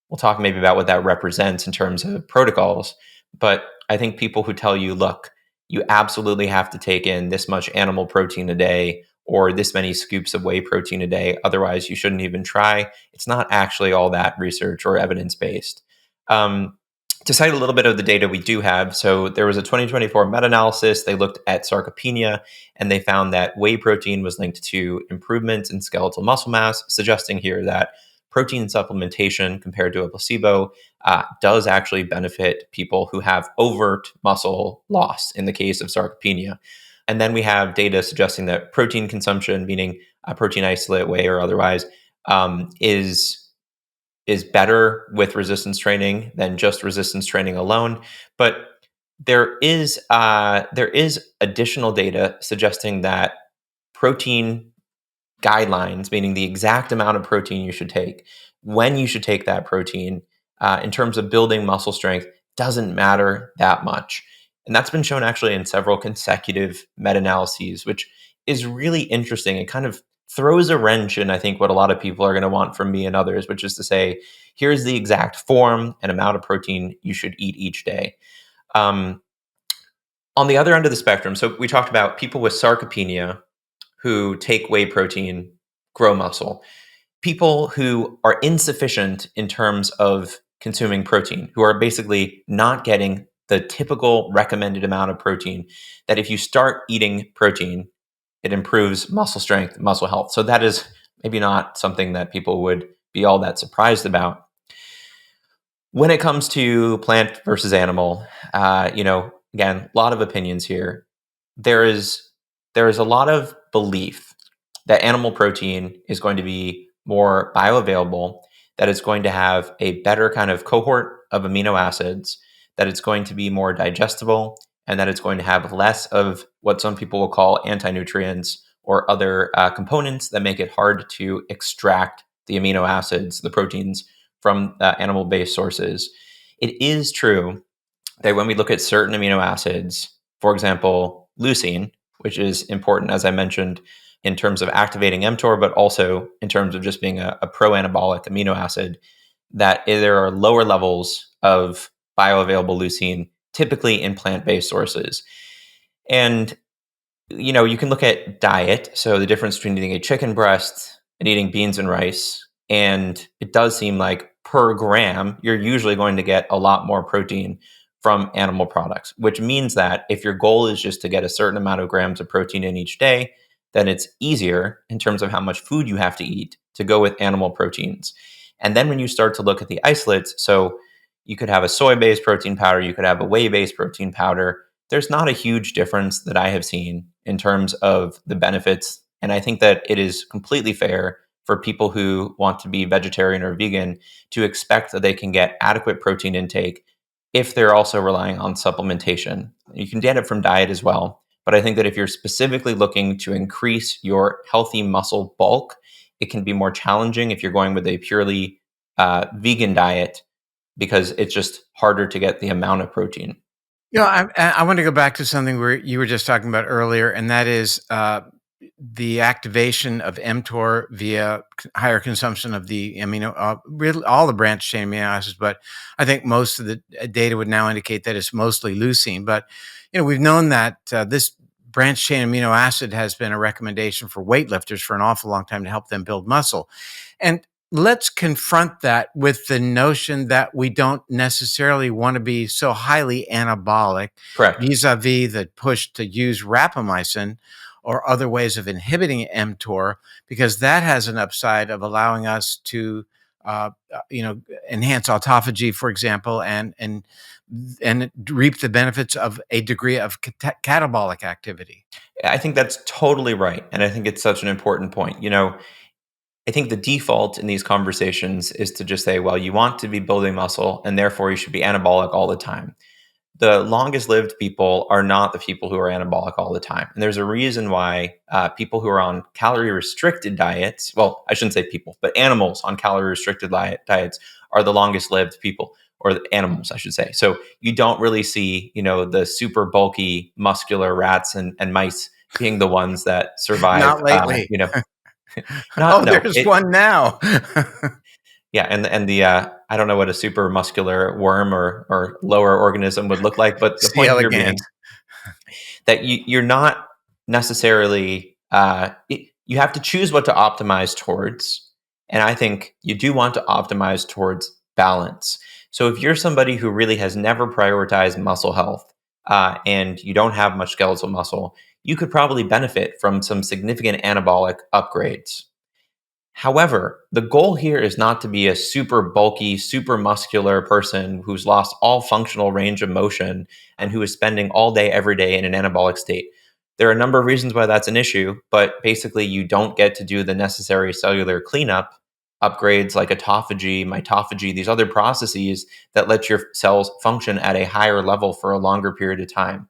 we'll talk maybe about what that represents in terms of protocols. But I think people who tell you, look, you absolutely have to take in this much animal protein a day or this many scoops of whey protein a day, otherwise you shouldn't even try. It's not actually all that research or evidence-based. To cite a little bit of the data we do have, so there was a 2024 meta-analysis. They looked at sarcopenia, and they found that whey protein was linked to improvements in skeletal muscle mass, suggesting here that protein supplementation compared to a placebo does actually benefit people who have overt muscle loss in the case of sarcopenia. And then we have data suggesting that protein consumption, meaning a protein isolate, whey or otherwise, is better with resistance training than just resistance training alone. But there is additional data suggesting that protein guidelines, meaning the exact amount of protein you should take, when you should take that protein, in terms of building muscle strength, doesn't matter that much. And that's been shown actually in several consecutive meta-analyses, which is really interesting. It kind of throws a wrench in, I think, what a lot of people are going to want from me and others, which is to say, here's the exact form and amount of protein you should eat each day. On the other end of the spectrum, so we talked about people with sarcopenia who take whey protein, grow muscle. People who are insufficient in terms of consuming protein, who are basically not getting the typical recommended amount of protein, that if you start eating protein, it improves muscle strength, muscle health. So that is maybe not something that people would be all that surprised about. When it comes to plant versus animal, again, a lot of opinions here. There is a lot of belief that animal protein is going to be more bioavailable, that it's going to have a better kind of cohort of amino acids, that it's going to be more digestible, and that it's going to have less of what some people will call anti-nutrients or other components that make it hard to extract the amino acids, the proteins from animal-based sources. It is true that when we look at certain amino acids, for example, leucine, which is important, as I mentioned, in terms of activating mTOR, but also in terms of just being a pro-anabolic amino acid, that there are lower levels of bioavailable leucine, typically in plant-based sources. And, you can look at diet, so the difference between eating a chicken breast and eating beans and rice, and it does seem like per gram, you're usually going to get a lot more protein from animal products, which means that if your goal is just to get a certain amount of grams of protein in each day, then it's easier in terms of how much food you have to eat to go with animal proteins. And then when you start to look at the isolates, so you could have a soy-based protein powder, you could have a whey-based protein powder, there's not a huge difference that I have seen in terms of the benefits. And I think that it is completely fair for people who want to be vegetarian or vegan to expect that they can get adequate protein intake if they're also relying on supplementation. You can get it from diet as well. But I think that if you're specifically looking to increase your healthy muscle bulk, it can be more challenging if you're going with a purely vegan diet because it's just harder to get the amount of protein. I want to go back to something where you were just talking about earlier, and that is the activation of mTOR via higher consumption of the really all the branched chain amino acids. But I think most of the data would now indicate that it's mostly leucine. But we've known that this branched chain amino acid has been a recommendation for weightlifters for an awful long time to help them build muscle. And let's confront that with the notion that we don't necessarily want to be so highly anabolic Correct. vis-a-vis the push to use rapamycin or other ways of inhibiting mTOR, because that has an upside of allowing us to, enhance autophagy, for example, and reap the benefits of a degree of catabolic activity. I think that's totally right. And I think it's such an important point. I think the default in these conversations is to just say, well, you want to be building muscle and therefore you should be anabolic all the time. The longest lived people are not the people who are anabolic all the time. And there's a reason why people who are on calorie restricted diets, well, I shouldn't say people, but animals on calorie restricted diets are the longest lived people, or the animals, I should say. So you don't really see, the super bulky muscular rats and mice being the ones that survive, Not lately. not, Oh, no, there's one now. yeah, and the I don't know what a super muscular worm or lower organism would look like, but the C. point here elegans. being that you're not necessarily you have to choose what to optimize towards, and I think you do want to optimize towards balance. So if you're somebody who really has never prioritized muscle health and you don't have much skeletal muscle, you could probably benefit from some significant anabolic upgrades. However, the goal here is not to be a super bulky, super muscular person who's lost all functional range of motion and who is spending all day, every day in an anabolic state. There are a number of reasons why that's an issue, but basically, you don't get to do the necessary cellular cleanup upgrades like autophagy, mitophagy, these other processes that let your cells function at a higher level for a longer period of time.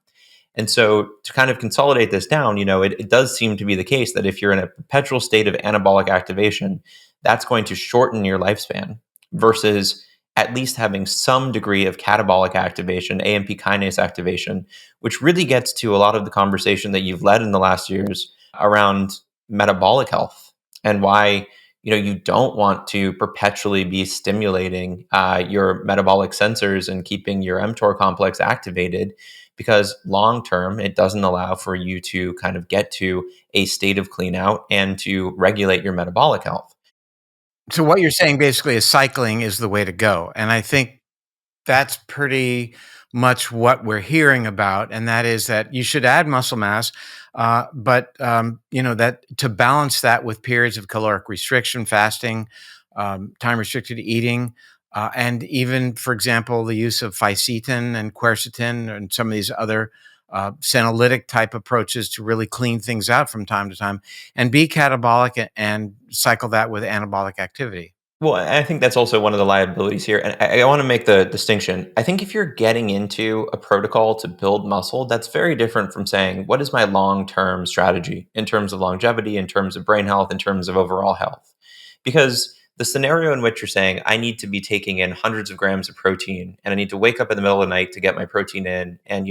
And so to kind of consolidate this down, it does seem to be the case that if you're in a perpetual state of anabolic activation, that's going to shorten your lifespan versus at least having some degree of catabolic activation, AMP kinase activation, which really gets to a lot of the conversation that you've led in the last years around metabolic health and why you don't want to perpetually be stimulating your metabolic sensors and keeping your mTOR complex activated, because long term, it doesn't allow for you to kind of get to a state of clean out and to regulate your metabolic health. So what you're saying basically is cycling is the way to go, and I think that's pretty much what we're hearing about, and that is that you should add muscle mass, but that to balance that with periods of caloric restriction, fasting, time restricted eating, and even, for example, the use of fisetin and quercetin and some of these other senolytic type approaches to really clean things out from time to time, and be catabolic and cycle that with anabolic activity. Well, I think that's also one of the liabilities here. And I want to make the distinction. I think if you're getting into a protocol to build muscle, that's very different from saying, what is my long term strategy in terms of longevity, in terms of brain health, in terms of overall health? Because the scenario in which you're saying, I need to be taking in hundreds of grams of protein and I need to wake up in the middle of the night to get my protein in, and,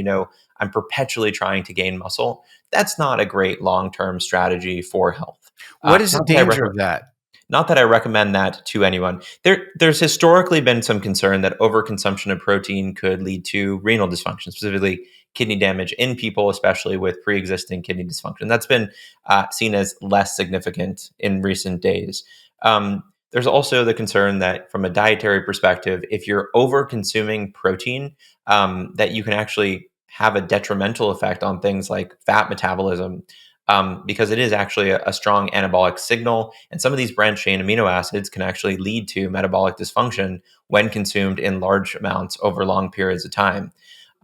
I'm perpetually trying to gain muscle, that's not a great long term strategy for health. What is the Not that I danger recommend. of that? Not that I recommend that to anyone. There's historically been some concern that overconsumption of protein could lead to renal dysfunction, specifically kidney damage in people, especially with pre-existing kidney dysfunction. That's been seen as less significant in recent days. There's also the concern that, from a dietary perspective, if you're over-consuming protein, that you can actually have a detrimental effect on things like fat metabolism, because it is actually a strong anabolic signal. And some of these branched chain amino acids can actually lead to metabolic dysfunction when consumed in large amounts over long periods of time.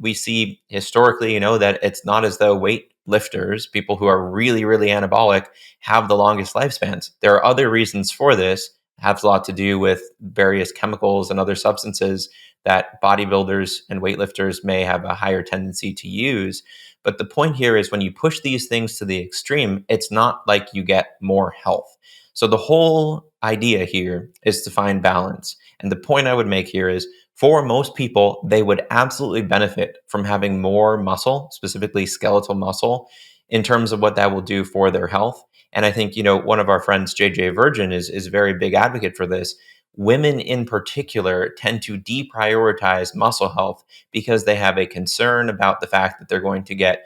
We see historically, that it's not as though weight lifters, people who are really, really anabolic, have the longest lifespans. There are other reasons for this. It has a lot to do with various chemicals and other substances that bodybuilders and weightlifters may have a higher tendency to use. But the point here is, when you push these things to the extreme, it's not like you get more health. So the whole idea here is to find balance. And the point I would make here is, for most people, they would absolutely benefit from having more muscle, specifically skeletal muscle, in terms of what that will do for their health. And I think, one of our friends, JJ Virgin, is a very big advocate for this. Women in particular tend to deprioritize muscle health because they have a concern about the fact that they're going to get,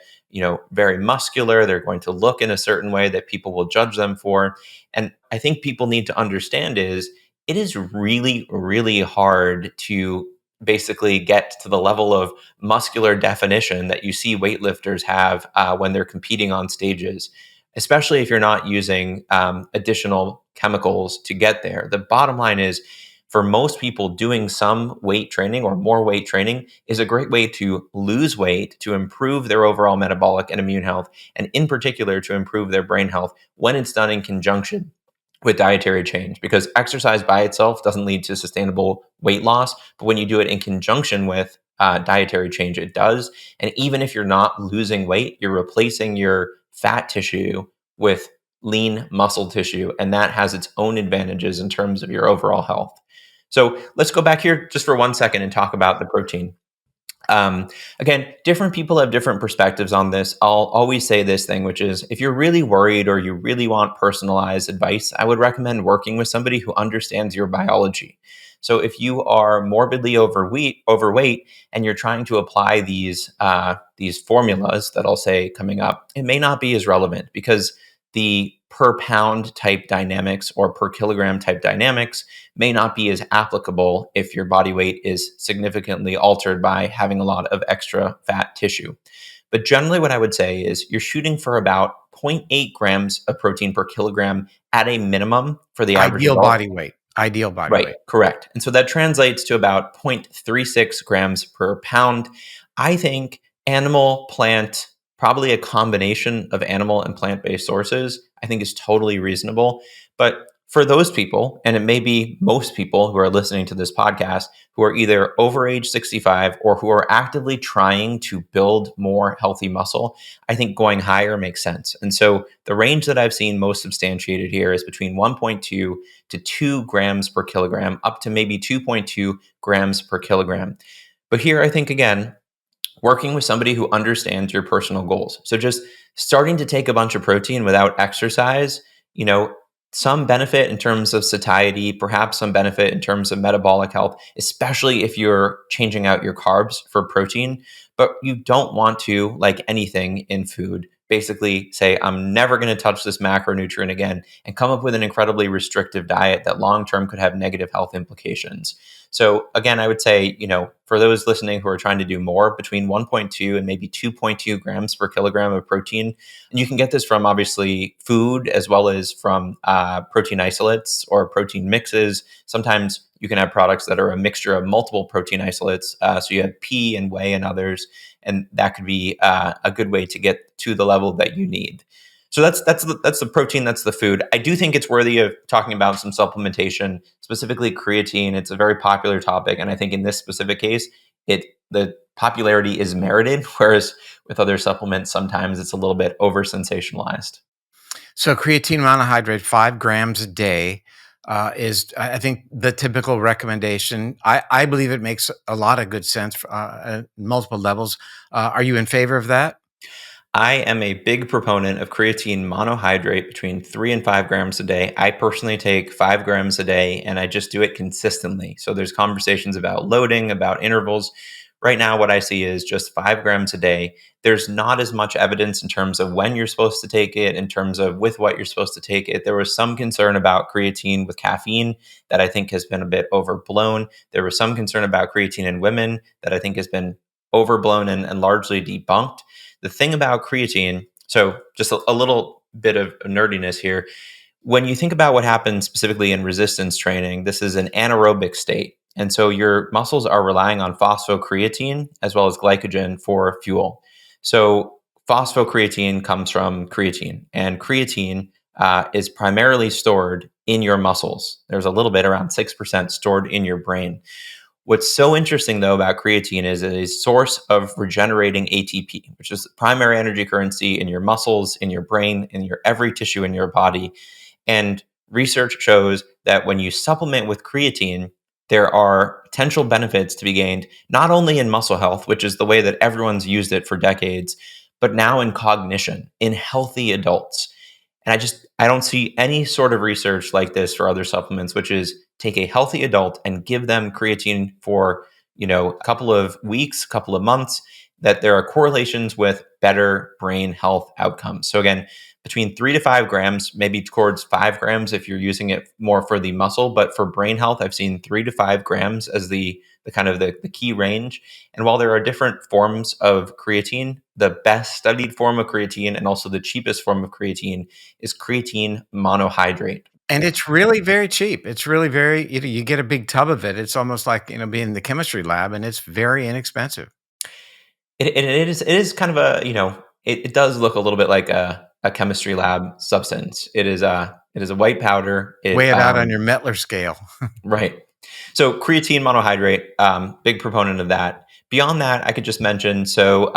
very muscular. They're going to look in a certain way that people will judge them for. And I think people need to understand is, it is really, really hard to basically get to the level of muscular definition that you see weightlifters have when they're competing on stages, especially if you're not using additional chemicals to get there. The bottom line is, for most people, doing some weight training or more weight training is a great way to lose weight, to improve their overall metabolic and immune health, and in particular to improve their brain health when it's done in conjunction with dietary change. Because exercise by itself doesn't lead to sustainable weight loss, but when you do it in conjunction with dietary change, it does. And even if you're not losing weight, you're replacing your fat tissue with lean muscle tissue, and that has its own advantages in terms of your overall health. So let's go back here just for 1 second and talk about the protein. Again, different people have different perspectives on this. I'll always say this thing, which is, if you're really worried or you really want personalized advice, I would recommend working with somebody who understands your biology. So if you are morbidly overweight, and you're trying to apply these formulas that I'll say coming up, it may not be as relevant, because the per pound type dynamics or per kilogram type dynamics may not be as applicable if your body weight is significantly altered by having a lot of extra fat tissue. But generally, what I would say is, you're shooting for about 0.8 grams of protein per kilogram at a minimum for the average Ideal adult. body weight. Ideal body Right, weight. correct. And so that translates to about 0.36 grams per pound. I think animal, plant, probably a combination of animal and plant-based sources, I think is totally reasonable. But for those people, and it may be most people who are listening to this podcast, who are either over age 65 or who are actively trying to build more healthy muscle, I think going higher makes sense. And so the range that I've seen most substantiated here is between 1.2 to 2 grams per kilogram, up to maybe 2.2 grams per kilogram. But here, I think, again, working with somebody who understands your personal goals. So just starting to take a bunch of protein without exercise, some benefit in terms of satiety, perhaps some benefit in terms of metabolic health, especially if you're changing out your carbs for protein. But you don't want to, like anything in food, basically say, I'm never going to touch this macronutrient again and come up with an incredibly restrictive diet that long term could have negative health implications. So, again, I would say, for those listening who are trying to do more, between 1.2 and maybe 2.2 grams per kilogram of protein. And you can get this from obviously food as well as from protein isolates or protein mixes. Sometimes you can have products that are a mixture of multiple protein isolates. So you have pea and whey and others, and that could be a good way to get to the level that you need. So that's the protein, that's the food. I do think it's worthy of talking about some supplementation, specifically creatine. It's a very popular topic, and I think in this specific case, the popularity is merited, whereas with other supplements, sometimes it's a little bit over sensationalized. So creatine monohydrate, 5 grams a day, is, I think, the typical recommendation. I believe it makes a lot of good sense at multiple levels. Are you in favor of that? I am a big proponent of creatine monohydrate between 3 and 5 grams a day. I personally take 5 grams a day and I just do it consistently. So there's conversations about loading, about intervals. Right now, what I see is just 5 grams a day. There's not as much evidence in terms of when you're supposed to take it, in terms of with what you're supposed to take it. There was some concern about creatine with caffeine that I think has been a bit overblown. There was some concern about creatine in women that I think has been overblown and largely debunked. The thing about creatine, so just a little bit of nerdiness here. When you think about what happens specifically in resistance training, this is an anaerobic state. And so your muscles are relying on phosphocreatine as well as glycogen for fuel. So phosphocreatine comes from creatine, and creatine is primarily stored in your muscles. There's a little bit, around 6%, stored in your brain. What's so interesting, though, about creatine is it is a source of regenerating ATP, which is the primary energy currency in your muscles, in your brain, in your every tissue in your body. And research shows that when you supplement with creatine, there are potential benefits to be gained, not only in muscle health, which is the way that everyone's used it for decades, but now in cognition, in healthy adults. And I don't see any sort of research like this for other supplements, which is take a healthy adult and give them creatine for, a couple of weeks, couple of months, that there are correlations with better brain health outcomes. So again, between 3 to 5 grams, maybe towards 5 grams if you're using it more for the muscle, but for brain health, I've seen 3 to 5 grams as the kind of the key range. And while there are different forms of creatine, the best studied form of creatine and also the cheapest form of creatine is creatine monohydrate. And it's really very cheap. It's really very, you get a big tub of it. It's almost like, being in the chemistry lab, and it's very inexpensive. It is kind of a, it does look a little bit like a chemistry lab substance. It is a white powder. Weigh it out on your Mettler scale. Right. So creatine monohydrate, big proponent of that. Beyond that, I could just mention, so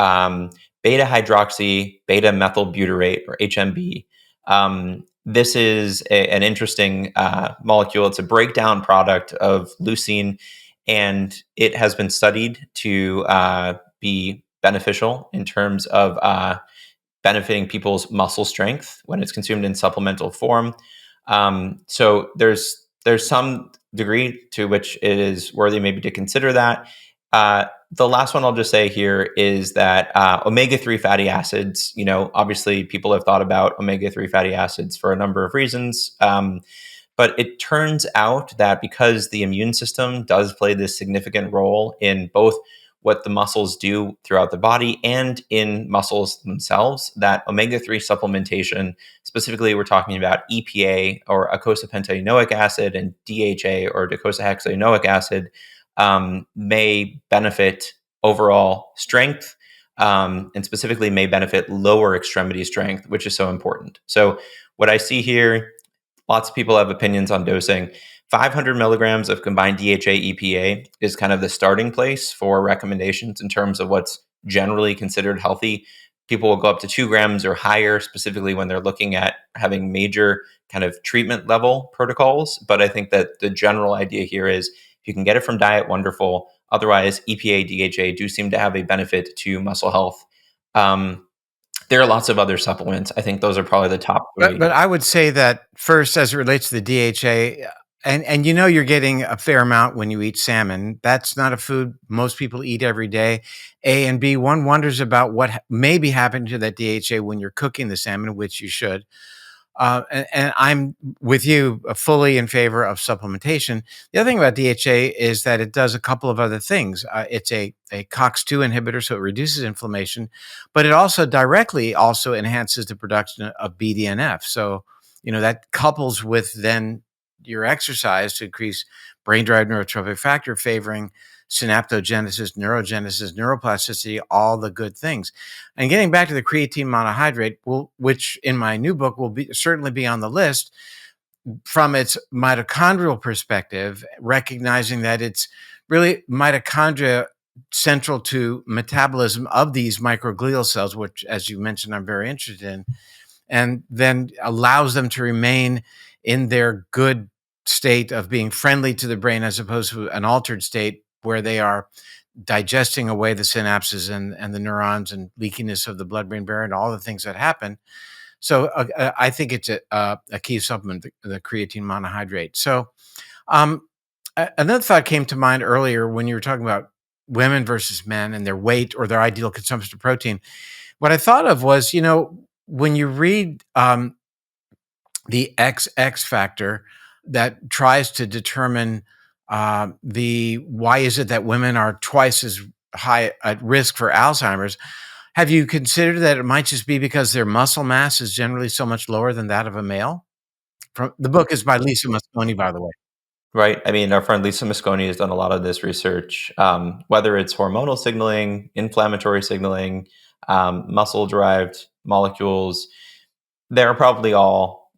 beta hydroxy, beta methylbutyrate, or HMB. This is an interesting molecule. It's a breakdown product of leucine, and it has been studied to be beneficial in terms of benefiting people's muscle strength when it's consumed in supplemental form. So there's some degree to which it is worthy maybe to consider that. The last one I'll just say here is that omega-3 fatty acids, obviously people have thought about omega-3 fatty acids for a number of reasons. But it turns out that because the immune system does play this significant role in both what the muscles do throughout the body and in muscles themselves, that omega-3 supplementation, specifically we're talking about EPA or eicosapentaenoic acid and DHA or docosahexaenoic acid, may benefit overall strength, and specifically may benefit lower extremity strength, which is so important. So what I see here, lots of people have opinions on dosing. 500 milligrams of combined DHA EPA is kind of the starting place for recommendations in terms of what's generally considered healthy. People will go up to 2 grams or higher, specifically when they're looking at having major kind of treatment level protocols. But I think that the general idea here is if you can get it from diet, wonderful. Otherwise, EPA, DHA do seem to have a benefit to muscle health. There are lots of other supplements. I think those are probably the top But 3. I would say that first, as it relates to the DHA, and you're getting a fair amount when you eat salmon. That's not a food most people eat every day. A and B, one wonders about what may be happening to that DHA when you're cooking the salmon, which you should. And I'm with you fully in favor of supplementation. The other thing about DHA is that it does a couple of other things. It's a COX-2 inhibitor, so it reduces inflammation, but it also directly also enhances the production of BDNF. So, that couples with then your exercise to increase brain-derived neurotropic factor, favoring synaptogenesis, neurogenesis, neuroplasticity, all the good things. And getting back to the creatine monohydrate, which in my new book will certainly be on the list from its mitochondrial perspective, recognizing that it's really mitochondria central to metabolism of these microglial cells, which, as you mentioned, I'm very interested in, and then allows them to remain in their good state of being friendly to the brain as opposed to an altered state where they are digesting away the synapses and the neurons and leakiness of the blood-brain barrier and all the things that happen. So I think it's a key supplement, the creatine monohydrate. So another thought came to mind earlier when you were talking about women versus men and their weight or their ideal consumption of protein. What I thought of was, when you read the XX factor that tries to determine the why is it that women are twice as high at risk for Alzheimer's. Have you considered that it might just be because their muscle mass is generally so much lower than that of a male? The book is by Lisa Mosconi, by the way. Right. I mean, our friend Lisa Mosconi has done a lot of this research, whether it's hormonal signaling, inflammatory signaling, muscle-derived molecules. They're probably all,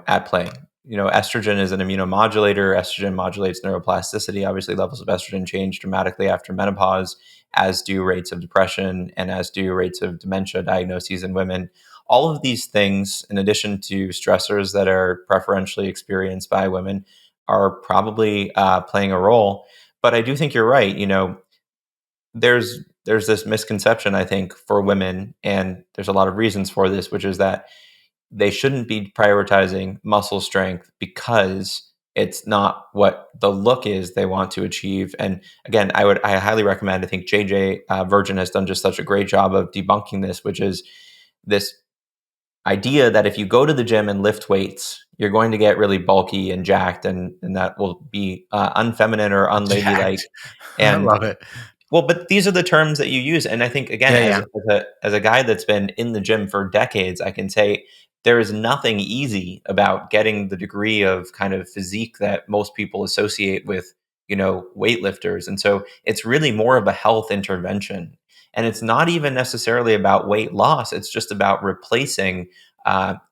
at play. Estrogen is an immunomodulator. Estrogen modulates neuroplasticity. Obviously, levels of estrogen change dramatically after menopause, as do rates of depression and as do rates of dementia diagnoses in women. All of these things, in addition to stressors that are preferentially experienced by women, are probably playing a role. But I do think you're right. There's this misconception, I think, for women, and there's a lot of reasons for this, which is that they shouldn't be prioritizing muscle strength because it's not what the look is they want to achieve. And again, I highly recommend. I think JJ Virgin has done just such a great job of debunking this, which is this idea that if you go to the gym and lift weights, you're going to get really bulky and jacked, and that will be unfeminine or unladylike. Jacked. I And love it. well, but these are the terms that you use, and I think again, Yeah, as yeah. as a guy that's been in the gym for decades, I can say there is nothing easy about getting the degree of kind of physique that most people associate with, weightlifters, and so it's really more of a health intervention, and it's not even necessarily about weight loss. It's just about replacing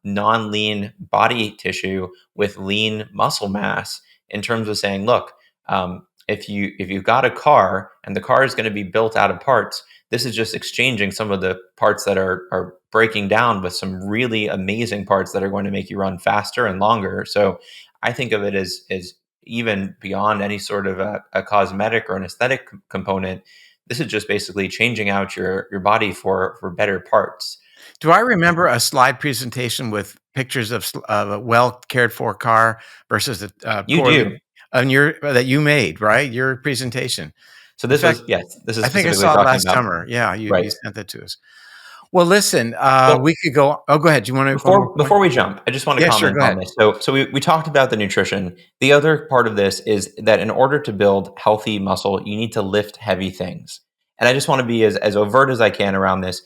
non-lean body tissue with lean muscle mass. In terms of saying, look. If you've got a car and the car is going to be built out of parts, this is just exchanging some of the parts that are breaking down with some really amazing parts that are going to make you run faster and longer. So I think of it as even beyond any sort of a cosmetic or an aesthetic component. This is just basically changing out your body for better parts. Do I remember a slide presentation with pictures of a well cared for car versus a You do. poorly on your that you made, right? Your presentation. So In this fact, was, yes, this is I think I specifically saw it talking last about, summer. Yeah, you right. sent that to us. Well, listen, Well, we could go. Oh, go ahead. Do you want to one more point? before we jump, I just want to Yeah, sure. comment Go on ahead. this. So we talked about the nutrition. The other part of this is that in order to build healthy muscle, you need to lift heavy things. And I just want to be as overt as I can around this.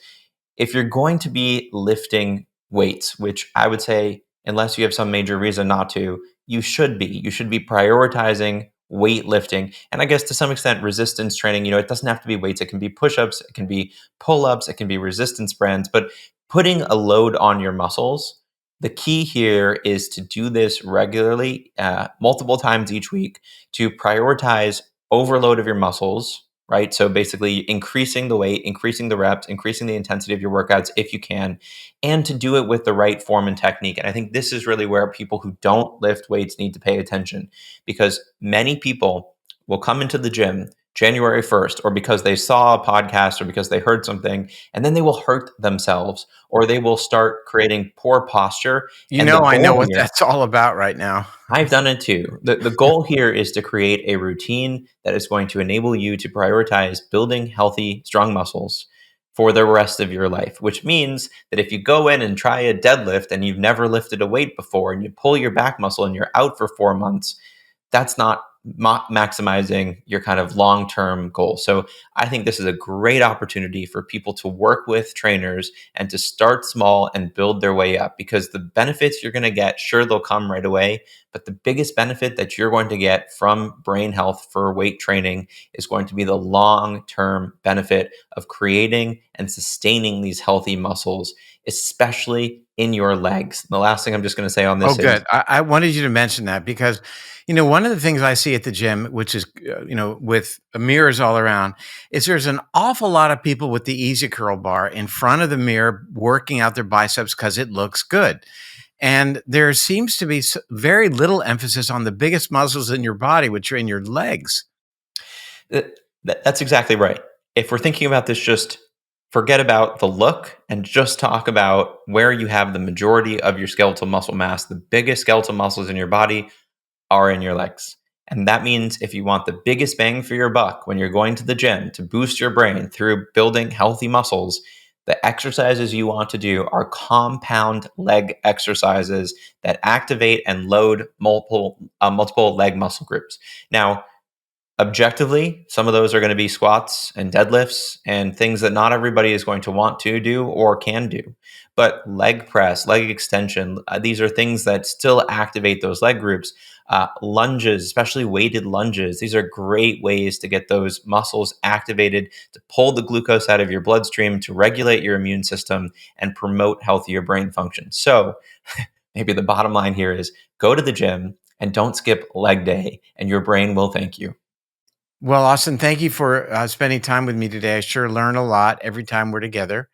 If you're going to be lifting weights, which I would say, unless you have some major reason not to, you should be. You should be prioritizing weightlifting. And I guess to some extent, resistance training, it doesn't have to be weights. It can be push ups, it can be pull ups, it can be resistance bands, but putting a load on your muscles. The key here is to do this regularly, multiple times each week, to prioritize overload of your muscles, right? So basically increasing the weight, increasing the reps, increasing the intensity of your workouts if you can, and to do it with the right form and technique. And I think this is really where people who don't lift weights need to pay attention, because many people will come into the gym January 1st, or because they saw a podcast or because they heard something, and then they will hurt themselves or they will start creating poor posture. And the I know goal what here, that's all about right now. I've done it too. The goal here is to create a routine that is going to enable you to prioritize building healthy, strong muscles for the rest of your life, which means that if you go in and try a deadlift and you've never lifted a weight before and you pull your back muscle and you're out for 4 months, that's not maximizing your kind of long-term goal. So I think this is a great opportunity for people to work with trainers and to start small and build their way up, because the benefits you're going to get, sure, they'll come right away, but the biggest benefit that you're going to get from brain health for weight training is going to be the long-term benefit of creating and sustaining these healthy muscles, especially in your legs. The last thing I'm just going to say on Oh, this is, good. I wanted you to mention that because, one of the things I see at the gym, which is, with mirrors all around, is there's an awful lot of people with the Easy Curl bar in front of the mirror working out their biceps because it looks good. And there seems to be very little emphasis on the biggest muscles in your body, which are in your legs. that's exactly right. If we're thinking about this, just forget about the look and just talk about where you have the majority of your skeletal muscle mass. The biggest skeletal muscles in your body are in your legs. And that means if you want the biggest bang for your buck when you're going to the gym to boost your brain through building healthy muscles, the exercises you want to do are compound leg exercises that activate and load multiple leg muscle groups. Now, objectively, some of those are going to be squats and deadlifts and things that not everybody is going to want to do or can do. But leg press, leg extension, these are things that still activate those leg groups. Lunges, especially weighted lunges, these are great ways to get those muscles activated, to pull the glucose out of your bloodstream, to regulate your immune system, and promote healthier brain function. So maybe the bottom line here is go to the gym and don't skip leg day, and your brain will thank you. Well, Austin, thank you for spending time with me today. I sure learn a lot every time we're together.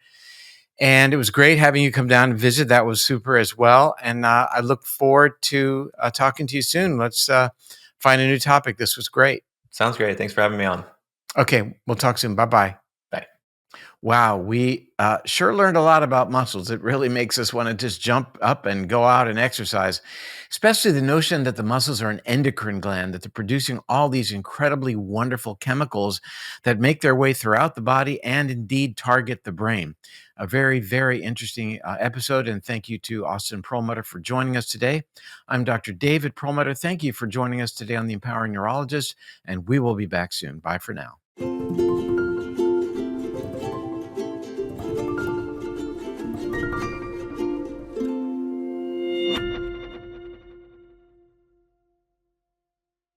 And it was great having you come down and visit. That was super as well. And I look forward to talking to you soon. Let's find a new topic. This was great. Sounds great. Thanks for having me on. Okay, we'll talk soon. Bye bye. Bye. Wow, we sure learned a lot about muscles. It really makes us want to just jump up and go out and exercise, especially the notion that the muscles are an endocrine gland, that they're producing all these incredibly wonderful chemicals that make their way throughout the body and indeed target the brain. A very, very interesting episode. And thank you to Austin Perlmutter for joining us today. I'm Dr. David Perlmutter. Thank you for joining us today on The Empowering Neurologist, and we will be back soon. Bye for now.